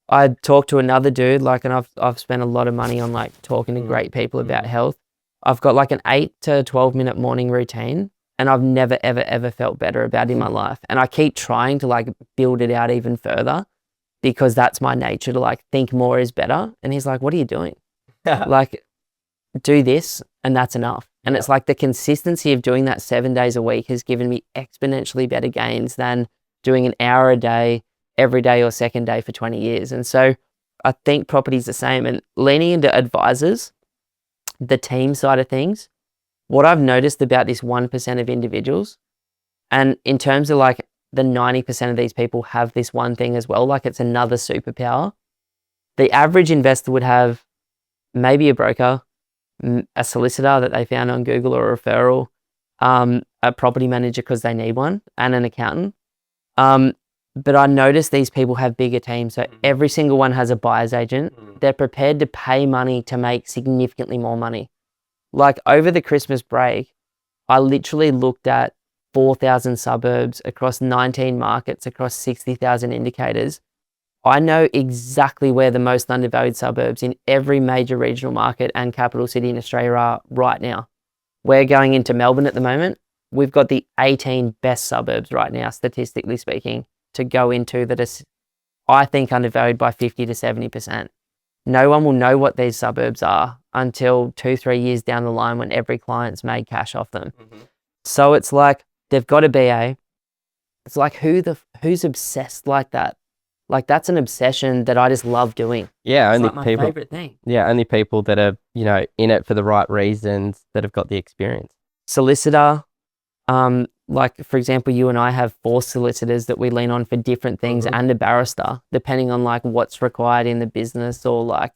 I talked to another dude, and I've spent a lot of money on talking to great people about health. I've got an 8 to 12 minute morning routine, and I've never, ever, ever felt better about it in my life. And I keep trying to build it out even further, because that's my nature to think more is better. And he's like, what are you doing? Do this and that's enough. And it's the consistency of doing that 7 days a week has given me exponentially better gains than doing an hour a day, every day or second day for 20 years. And so I think property's the same. And leaning into advisors, the team side of things, what I've noticed about this 1% of individuals, and in terms of the 90% of these people have this one thing as well, it's another superpower. The average investor would have maybe a broker, a solicitor that they found on Google or a referral, a property manager because they need one, and an accountant. But I noticed these people have bigger teams. So every single one has a buyer's agent. They're prepared to pay money to make significantly more money. Over the Christmas break, I literally looked at 4,000 suburbs across 19 markets, across 60,000 indicators. I know exactly where the most undervalued suburbs in every major regional market and capital city in Australia are right now. We're going into Melbourne at the moment. We've got the 18 best suburbs right now, statistically speaking, to go into that is, I think, undervalued by 50 to 70%. No one will know what these suburbs are until 2-3 years down the line when every client's made cash off them. So it's they've got a BA. It's who's obsessed like that? That's an obsession that I just love doing. Yeah, it's only my people. favorite thing. Yeah, only people that are in it for the right reasons, that have got the experience. Solicitor, for example, you and I have 4 solicitors that we lean on for different things, and a barrister, depending on what's required in the business or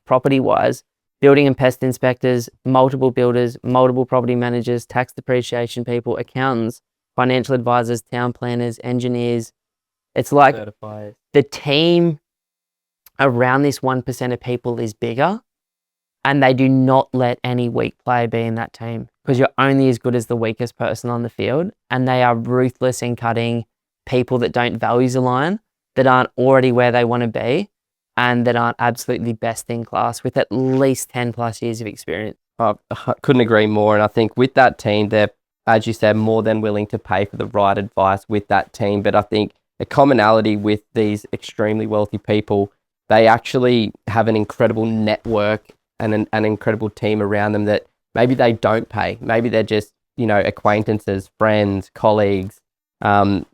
property wise. Building and pest inspectors, multiple builders, multiple property managers, tax depreciation people, accountants, financial advisors, town planners, engineers. It's Certified. The team around this 1% of people is bigger, and they do not let any weak player be in that team, because you're only as good as the weakest person on the field, and they are ruthless in cutting people that don't values align, that aren't already where they want to be, and that aren't absolutely best in class with at least 10 plus years of experience. I couldn't agree more. And I think with that team, they're, as you said, more than willing to pay for the right advice with that team. But I think a commonality with these extremely wealthy people, they actually have an incredible network and an incredible team around them that maybe they don't pay. Maybe they're just, acquaintances, friends, colleagues,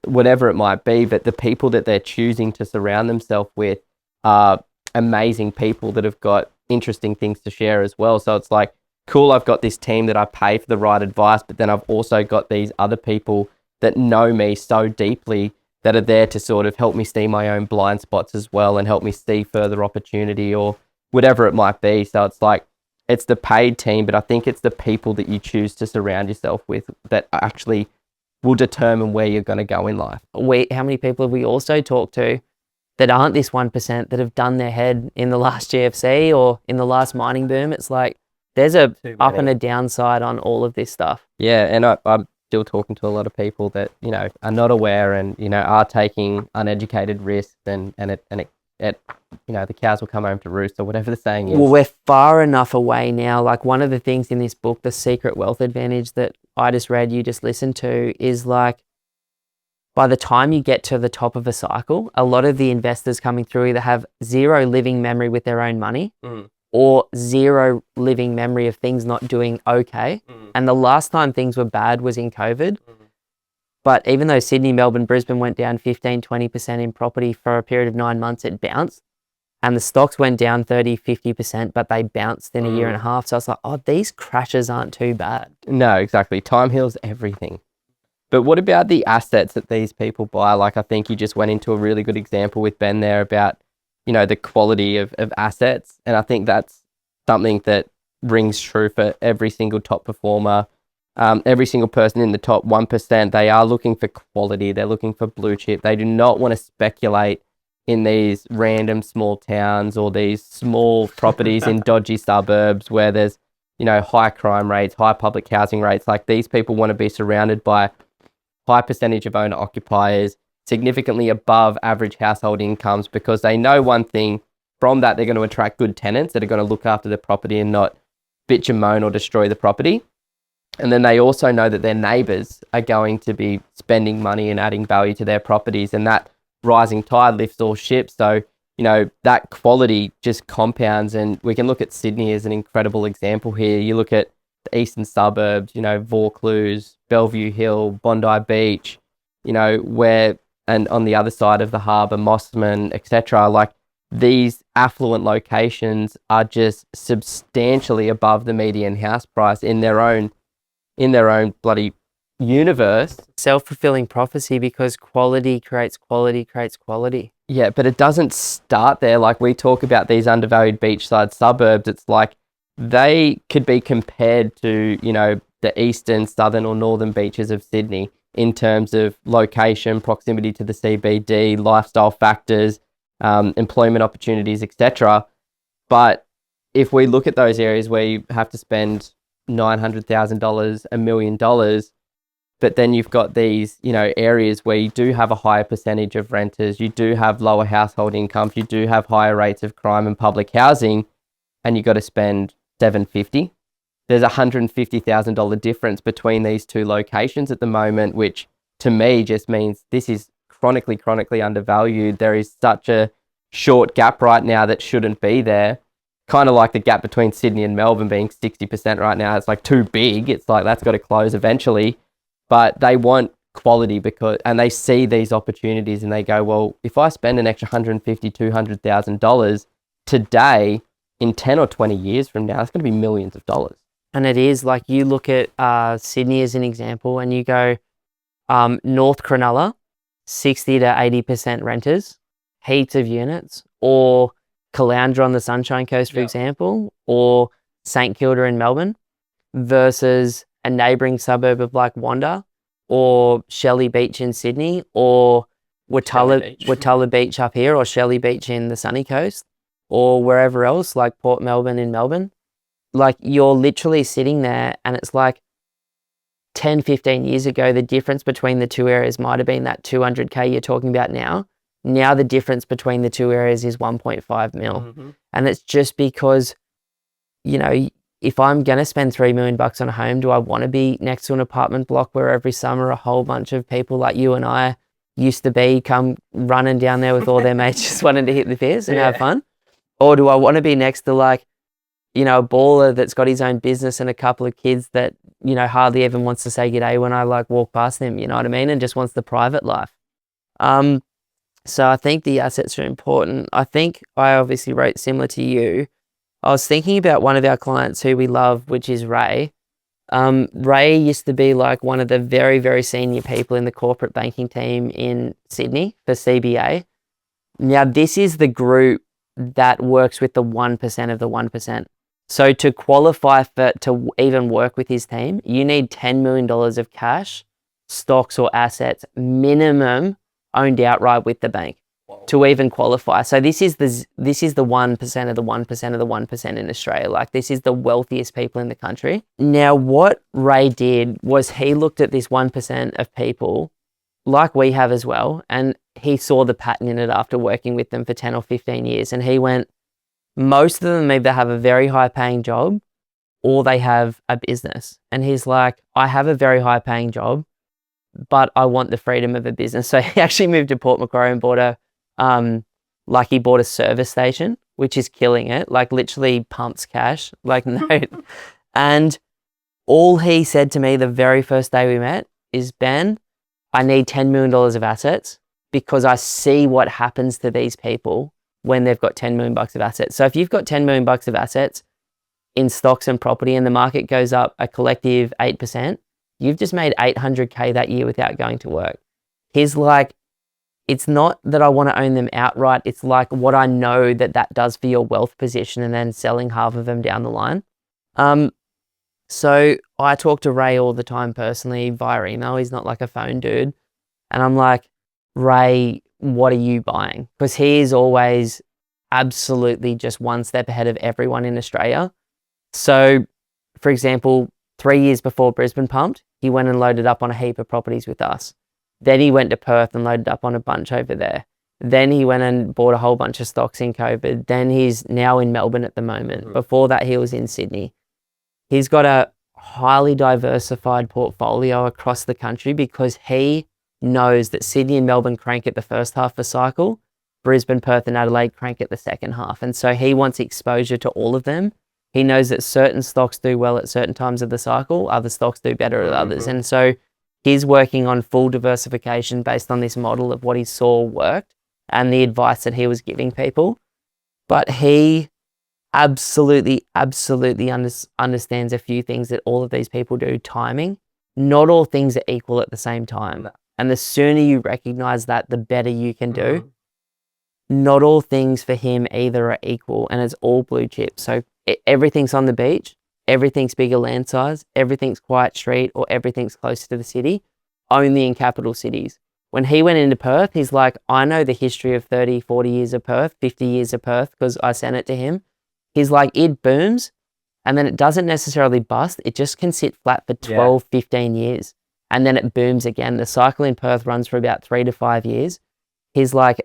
whatever it might be. But the people that they're choosing to surround themselves with are amazing people that have got interesting things to share as well. So it's cool, I've got this team that I pay for the right advice, but then I've also got these other people that know me so deeply that are there to sort of help me see my own blind spots as well, and help me see further opportunity or whatever it might be. So it's it's the paid team, but I think it's the people that you choose to surround yourself with that actually will determine where you're going to go in life. How many people have we also talked to that aren't this 1% that have done their head in the last GFC or in the last mining boom? It's there's a up and a downside on all of this stuff. Yeah, and still talking to a lot of people that, you know, are not aware and, you know, are taking uneducated risks and it, you know, the cows will come home to roost or whatever the saying is. Well, we're far enough away now. Like one of the things in this book, The Secret Wealth Advantage, that I just read, you just listened to, is like by the time you get to the top of a cycle, a lot of the investors coming through either have zero living memory with their own money or zero living memory of things not doing okay. And the last time things were bad was in COVID. But even though Sydney, Melbourne, Brisbane went down 15, 20% in property for a period of 9 months, it bounced. And the stocks went down 30, 50%, but they bounced in a year and a half. So I was like, oh, these crashes aren't too bad. No, exactly. Time heals everything. But what about the assets that these people buy? Like, I think you just went into a really good example with Ben there about, you know, the quality of assets. And I think that's something that rings true for every single top performer. Every single person in the top 1%, they are looking for quality. They're looking for blue chip. They do not want to speculate in these random small towns or these small properties in dodgy suburbs where there's, you know, high crime rates, high public housing rates. Like, these people want to be surrounded by high percentage of owner occupiers, significantly above average household incomes, because they know one thing from that: they're going to attract good tenants that are going to look after the property and not bitch and moan or destroy the property. And then they also know that their neighbours are going to be spending money and adding value to their properties, and that rising tide lifts all ships. So, you know, that quality just compounds, and we can look at Sydney as an incredible example here. You look at the eastern suburbs, you know, Vaucluse, Bellevue Hill, Bondi Beach, you know, and on the other side of the harbour, Mossman, etc. Like, these affluent locations are just substantially above the median house price in their own bloody universe. Self-fulfilling prophecy, because quality creates quality creates quality. Yeah, but it doesn't start there. Like, we talk about these undervalued beachside suburbs. It's like they could be compared to, you know, the eastern, southern or northern beaches of Sydney in terms of location, proximity to the CBD, lifestyle factors, employment opportunities, etc. But if we look at those areas where you have to spend $900,000, $1 million, but then you've got these, you know, areas where you do have a higher percentage of renters, you do have lower household incomes, you do have higher rates of crime and public housing, and you got to spend $750. There's $150,000 difference between these two locations at the moment, which to me just means this is chronically undervalued. There is such a short gap right now that shouldn't be there. Kind of like the gap between Sydney and Melbourne being 60% right now. It's like too big. It's like that's got to close eventually. But they want quality and they see these opportunities and they go, well, if I spend an extra $150,000, $200,000 today, in 10 or 20 years from now, it's going to be millions of dollars. And it is like, you look at Sydney as an example and you go, North Cronulla, 60 to 80% renters, heaps of units, or Caloundra on the Sunshine Coast, for example, or St Kilda in Melbourne, versus a neighbouring suburb of like Wanda or Shelley Beach in Sydney, or Watala Beach up here, or Shelley Beach in the sunny coast, or wherever else, like Port Melbourne in Melbourne. Like, you're literally sitting there and it's like 10, 15 years ago, the difference between the two areas might have been that 200K you're talking about now. Now the difference between the two areas is 1.5 mil. And it's just because, you know, if I'm going to spend $3 million on a home, do I want to be next to an apartment block where every summer a whole bunch of people like you and I used to be come running down there with all their mates just wanting to hit the piers and have fun? Or do I want to be next to, like, you know, a baller that's got his own business and a couple of kids that, you know, hardly even wants to say g'day when I like walk past them, you know what I mean? And just wants the private life. So I think the assets are important. I think I obviously wrote similar to you. I was thinking about one of our clients who we love, which is Ray. Ray used to be like one of the very, very senior people in the corporate banking team in Sydney for CBA. Now, this is the group that works with the 1% of the 1%. So to qualify to even work with his team, you need $10 million of cash, stocks or assets, minimum, owned outright with the bank. to even qualify. So this is the 1% of the 1% of the 1% in Australia. Like, this is the wealthiest people in the country. Now, what Ray did was he looked at this 1% of people, like we have as well, and he saw the pattern in it after working with them for 10 or 15 years. And he went, most of them either have a very high paying job or they have a business. And he's like, I have a very high paying job, but I want the freedom of a business. So he actually moved to Port Macquarie and bought he bought a service station, which is killing it. Like, literally pumps cash. Like, no. And all he said to me the very first day we met is, Ben, I need $10 million of assets because I see what happens to these people when they've got $10 million of assets. So if you've got $10 million of assets in stocks and property and the market goes up a collective 8%, you've just made $800K that year without going to work. He's like, it's not that I want to own them outright. It's like what I know that does for your wealth position and then selling half of them down the line. So I talk to Ray all the time personally via email. He's not like a phone dude. And I'm like, Ray, what are you buying? Because he is always absolutely just one step ahead of everyone in Australia. So, for example, 3 years before Brisbane pumped, he went and loaded up on a heap of properties with us. Then he went to Perth and loaded up on a bunch over there. Then he went and bought a whole bunch of stocks in COVID. Then he's now in Melbourne at the moment. Before that, he was in Sydney. He's got a highly diversified portfolio across the country because he knows that Sydney and Melbourne crank at the first half of the cycle, Brisbane, Perth and Adelaide crank at the second half. And so he wants exposure to all of them. He knows that certain stocks do well at certain times of the cycle, other stocks do better at others. And so he's working on full diversification based on this model of what he saw worked and the advice that he was giving people. But he absolutely understands a few things that all of these people do. Timing. Not all things are equal at the same time. And the sooner you recognize that, the better you can do. Not all things for him either are equal, and it's all blue chip. So everything's on the beach, everything's bigger land size, everything's quiet street, or everything's close to the city, only in capital cities. When he went into Perth, he's like, I know the history of 30, 40 years of Perth, 50 years of Perth, because I sent it to him. He's like, it booms, and then it doesn't necessarily bust. It just can sit flat for 12, 15 years, and then it booms again. The cycle in Perth runs for about 3 to 5 years. He's like,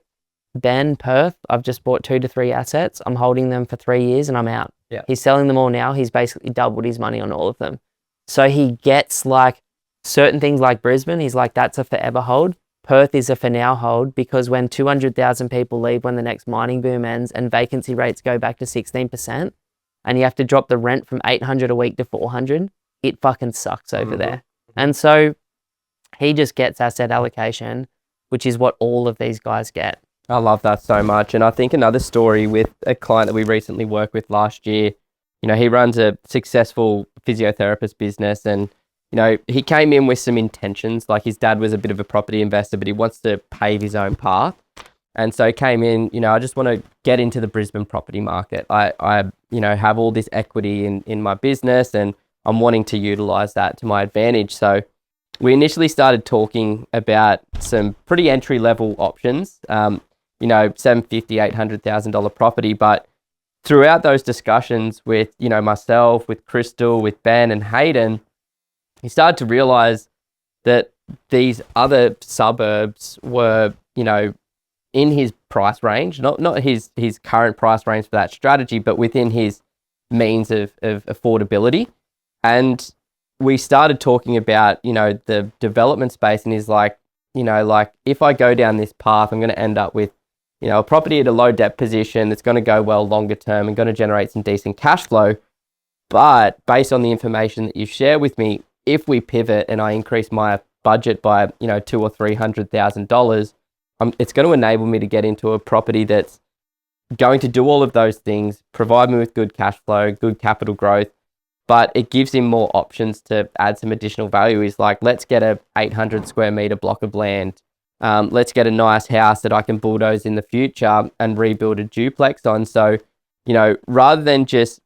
Ben, Perth, I've just bought 2 to 3 assets. I'm holding them for 3 years and I'm out. Yeah. He's selling them all now. He's basically doubled his money on all of them. So he gets like certain things like Brisbane. He's like, that's a forever hold. Perth is a for now hold because when 200,000 people leave when the next mining boom ends and vacancy rates go back to 16% and you have to drop the rent from 800 a week to 400, it fucking sucks over there. And so he just gets asset allocation, which is what all of these guys get. I love that so much. And I think another story with a client that we recently worked with last year, you know, he runs a successful physiotherapist business and, you know, he came in with some intentions. Like his dad was a bit of a property investor, but he wants to pave his own path. And so he came in, you know, I just want to get into the Brisbane property market. I you know, have all this equity in my business and I'm wanting to utilize that to my advantage. So we initially started talking about some pretty entry level options. You know, $750,000, $800,000 property. But throughout those discussions with, you know, myself, with Crystal, with Ben and Hayden, he started to realize that these other suburbs were, you know, in his price range, not his current price range for that strategy, but within his means of affordability. And we started talking about, you know, the development space and he's like, you know, like if I go down this path, I'm going to end up with, you know, a property at a low debt position that's going to go well longer term and going to generate some decent cash flow. But based on the information that you share with me, if we pivot and I increase my budget by, you know, $200,000 or $300,000, it's going to enable me to get into a property that's going to do all of those things, provide me with good cash flow, good capital growth, but it gives him more options to add some additional value. He's like, let's get a 800 square meter block of land. Let's get a nice house that I can bulldoze in the future and rebuild a duplex on. So, you know, rather than just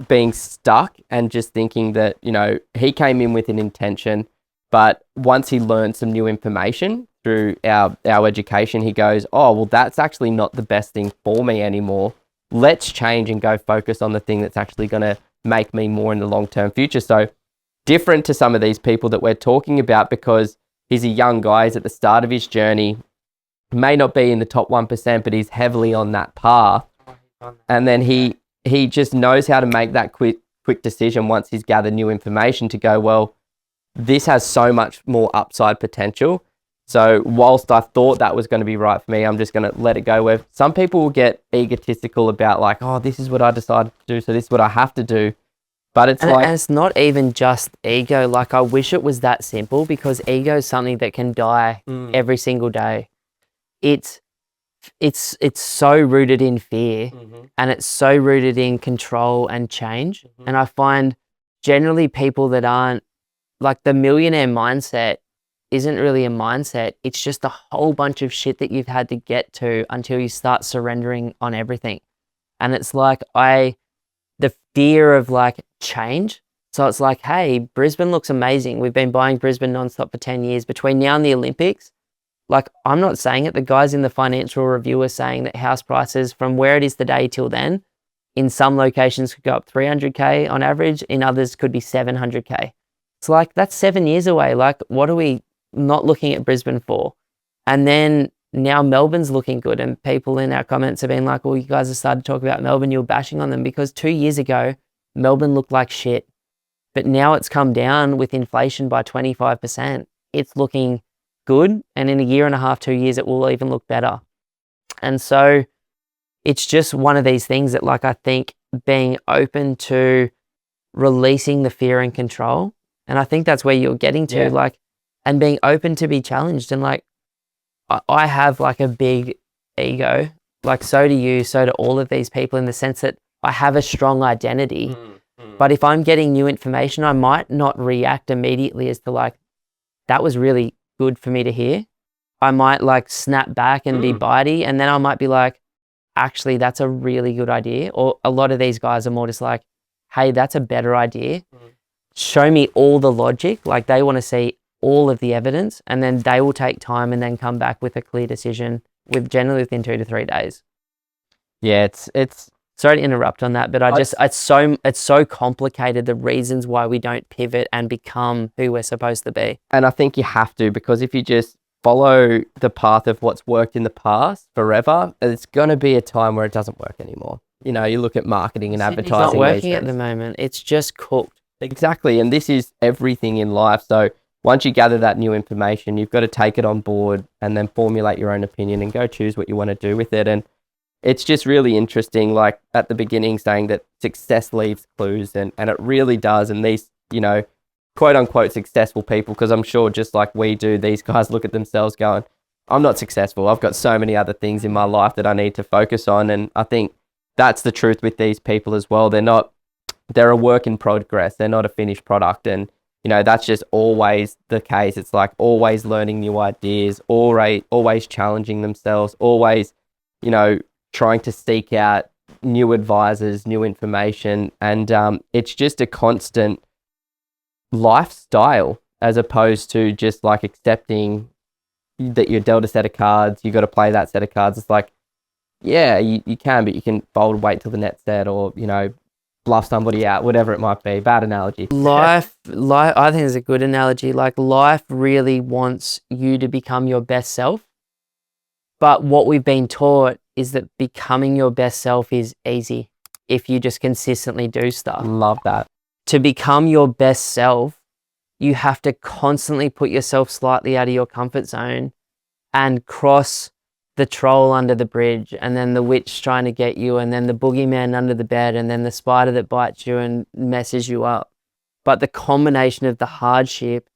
being stuck and just thinking that, you know, he came in with an intention, but once he learned some new information, through our education, he goes, oh, well, that's actually not the best thing for me anymore. Let's change and go focus on the thing that's actually going to make me more in the long-term future. So different to some of these people that we're talking about, because he's a young guy, he's at the start of his journey, may not be in the top 1%, but he's heavily on that path. And then he just knows how to make that quick decision once he's gathered new information to go, well, this has so much more upside potential. So whilst I thought that was going to be right for me, I'm just going to let it go. Where some people will get egotistical about like, oh, this is what I decided to do, so this is what I have to do. But it's and it's not even just ego. Like, I wish it was that simple, because ego is something that can die every single day. It's so rooted in fear, and it's so rooted in control and change. And I find generally people that aren't like, the millionaire mindset isn't really a mindset. It's just a whole bunch of shit that you've had to get to until you start surrendering on everything. And it's like, the fear of like change. So it's like, hey, Brisbane looks amazing. We've been buying Brisbane nonstop for 10 years. Between now and the Olympics, like, I'm not saying it. The guys in the Financial Review are saying that house prices from where it is today till then, in some locations could go up 300K on average. In others could be 700K. It's like, that's 7 years away. Like, what are we not looking at Brisbane for? And then now Melbourne's looking good, and people in our comments have been like, well, you guys have started to talk about Melbourne, you're bashing on them, because 2 years ago, Melbourne looked like shit. But now it's come down with inflation by 25%. It's looking good. And in a year and a half, 2 years, it will even look better. And so it's just one of these things that, like, I think being open to releasing the fear and control, and I think that's where you're getting to, like, and being open to be challenged. And like, I have like a big ego, like so do you, so do all of these people, in the sense that I have a strong identity. But if I'm getting new information, I might not react immediately as to like, that was really good for me to hear. I might like snap back and be bitey, and then I might be like, actually, that's a really good idea. Or a lot of these guys are more just like, hey, that's a better idea. Show me all the logic. Like, they want to see all of the evidence, and then they will take time and then come back with a clear decision generally within 2 to 3 days. Yeah, it's sorry to interrupt on that, but it's so complicated, the reasons why we don't pivot and become who we're supposed to be. And I think you have to, because if you just follow the path of what's worked in the past forever, it's going to be a time where it doesn't work anymore. You know, you look at marketing and advertising. It's not working at the moment. It's just cooked. Exactly. And this is everything in life. So once you gather that new information, you've got to take it on board and then formulate your own opinion and go choose what you want to do with it. And it's just really interesting, like at the beginning, saying that success leaves clues, and it really does. And these, you know, quote unquote successful people, because I'm sure just like we do, these guys look at themselves going, I'm not successful. I've got so many other things in my life that I need to focus on. And I think that's the truth with these people as well. They're a work in progress. They're not a finished product. And, you know, that's just always the case. It's like always learning new ideas, always challenging themselves, always, you know, trying to seek out new advisors, new information. And it's just a constant lifestyle, as opposed to just like accepting that you're dealt a set of cards, you got to play that set of cards. It's like, yeah, you can, but you can fold, wait till the next set, or, you know, bluff somebody out, whatever it might be. Bad analogy. Life, I think is a good analogy. Like, life really wants you to become your best self. But what we've been taught is that becoming your best self is easy if you just consistently do stuff. Love that. To become your best self, you have to constantly put yourself slightly out of your comfort zone and cross the troll under the bridge, and then the witch trying to get you, and then the boogeyman under the bed, and then the spider that bites you and messes you up. But the combination of the hardship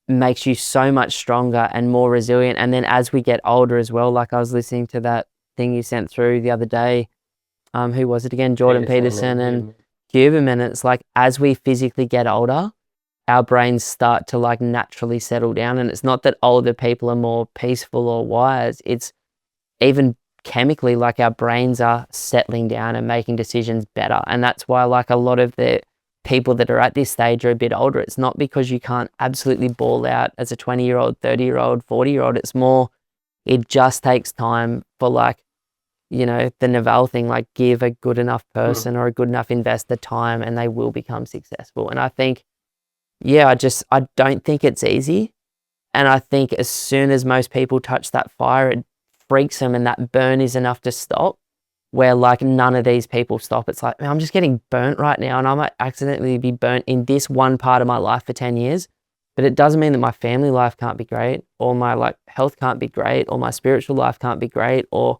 makes you so much stronger and more resilient. And then as we get older as well, like I was listening to that thing you sent through the other day, who was it again? Jordan Peterson and Huberman. And it's like, as we physically get older, our brains start to like naturally settle down. And it's not that older people are more peaceful or wise. It's even chemically, like, our brains are settling down and making decisions better. And that's why, like, a lot of the people that are at this stage are a bit older. It's not because you can't absolutely ball out as a 20-year-old, 30-year-old, 40-year-old. It's more, it just takes time for like, you know, the Naval thing, like give a good enough person or a good enough investor time and they will become successful. And I think, yeah, I don't think it's easy. And I think as soon as most people touch that fire, it freaks them and that burn is enough to stop, where like none of these people stop. It's like, man, I'm just getting burnt right now and I might accidentally be burnt in this one part of my life for 10 years. But it doesn't mean that my family life can't be great, or my like health can't be great, or my spiritual life can't be great, or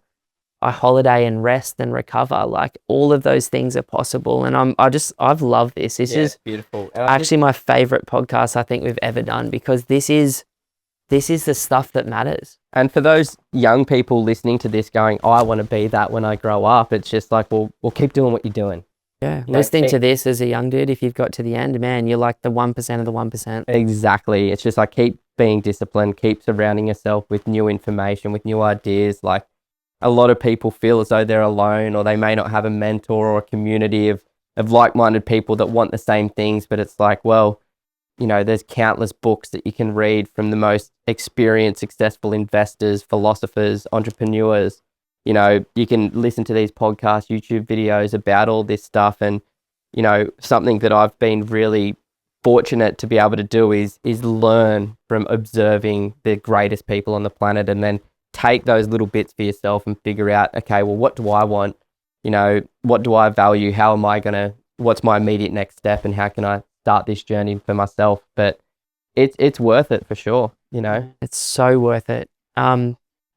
I holiday and rest and recover. Like all of those things are possible. And I've loved this. This is beautiful. Actually my favorite podcast I think we've ever done, because this is the stuff that matters. And for those young people listening to this going, oh, I want to be that when I grow up, it's just like, well, keep doing what you're doing. Yeah. Listening to this as a young dude, if you've got to the end, man, you're like the 1% of the 1%. Exactly. It's just like, keep being disciplined, keep surrounding yourself with new information, with new ideas. Like, a lot of people feel as though they're alone, or they may not have a mentor or a community of like-minded people that want the same things. But it's like, well, you know, there's countless books that you can read from the most experienced, successful investors, philosophers, entrepreneurs. You know, you can listen to these podcasts, YouTube videos about all this stuff. And, you know, something that I've been really fortunate to be able to do is learn from observing the greatest people on the planet, and then take those little bits for yourself and figure out, okay, well, what do I want? You know, what do I value? How am I what's my immediate next step, and how can I start this journey for myself? But it's worth it for sure, you know. It's so worth it.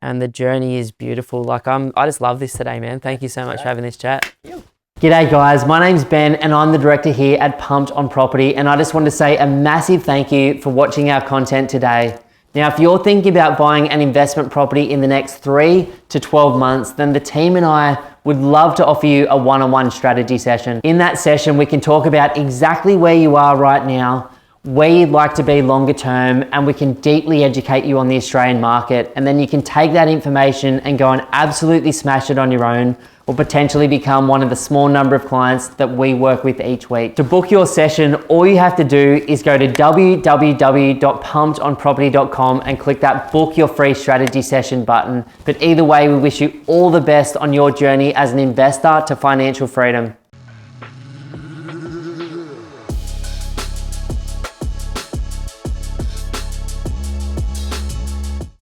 And the journey is beautiful. Like I just love this today, man. Thank you so much for having this chat. G'day guys, my name's Ben and I'm the director here at Pumped on Property, and I just want to say a massive thank you for watching our content today. Now, if you're thinking about buying an investment property in the next 3 to 12 months, then the team and I would love to offer you a one-on-one strategy session. In that session, we can talk about exactly where you are right now, where you'd like to be longer term, and we can deeply educate you on the Australian market. And then you can take that information and go and absolutely smash it on your own, or potentially become one of the small number of clients that we work with each week. To book your session, all you have to do is go to www.pumpedonproperty.com and click that book your free strategy session button. But either way, we wish you all the best on your journey as an investor to financial freedom.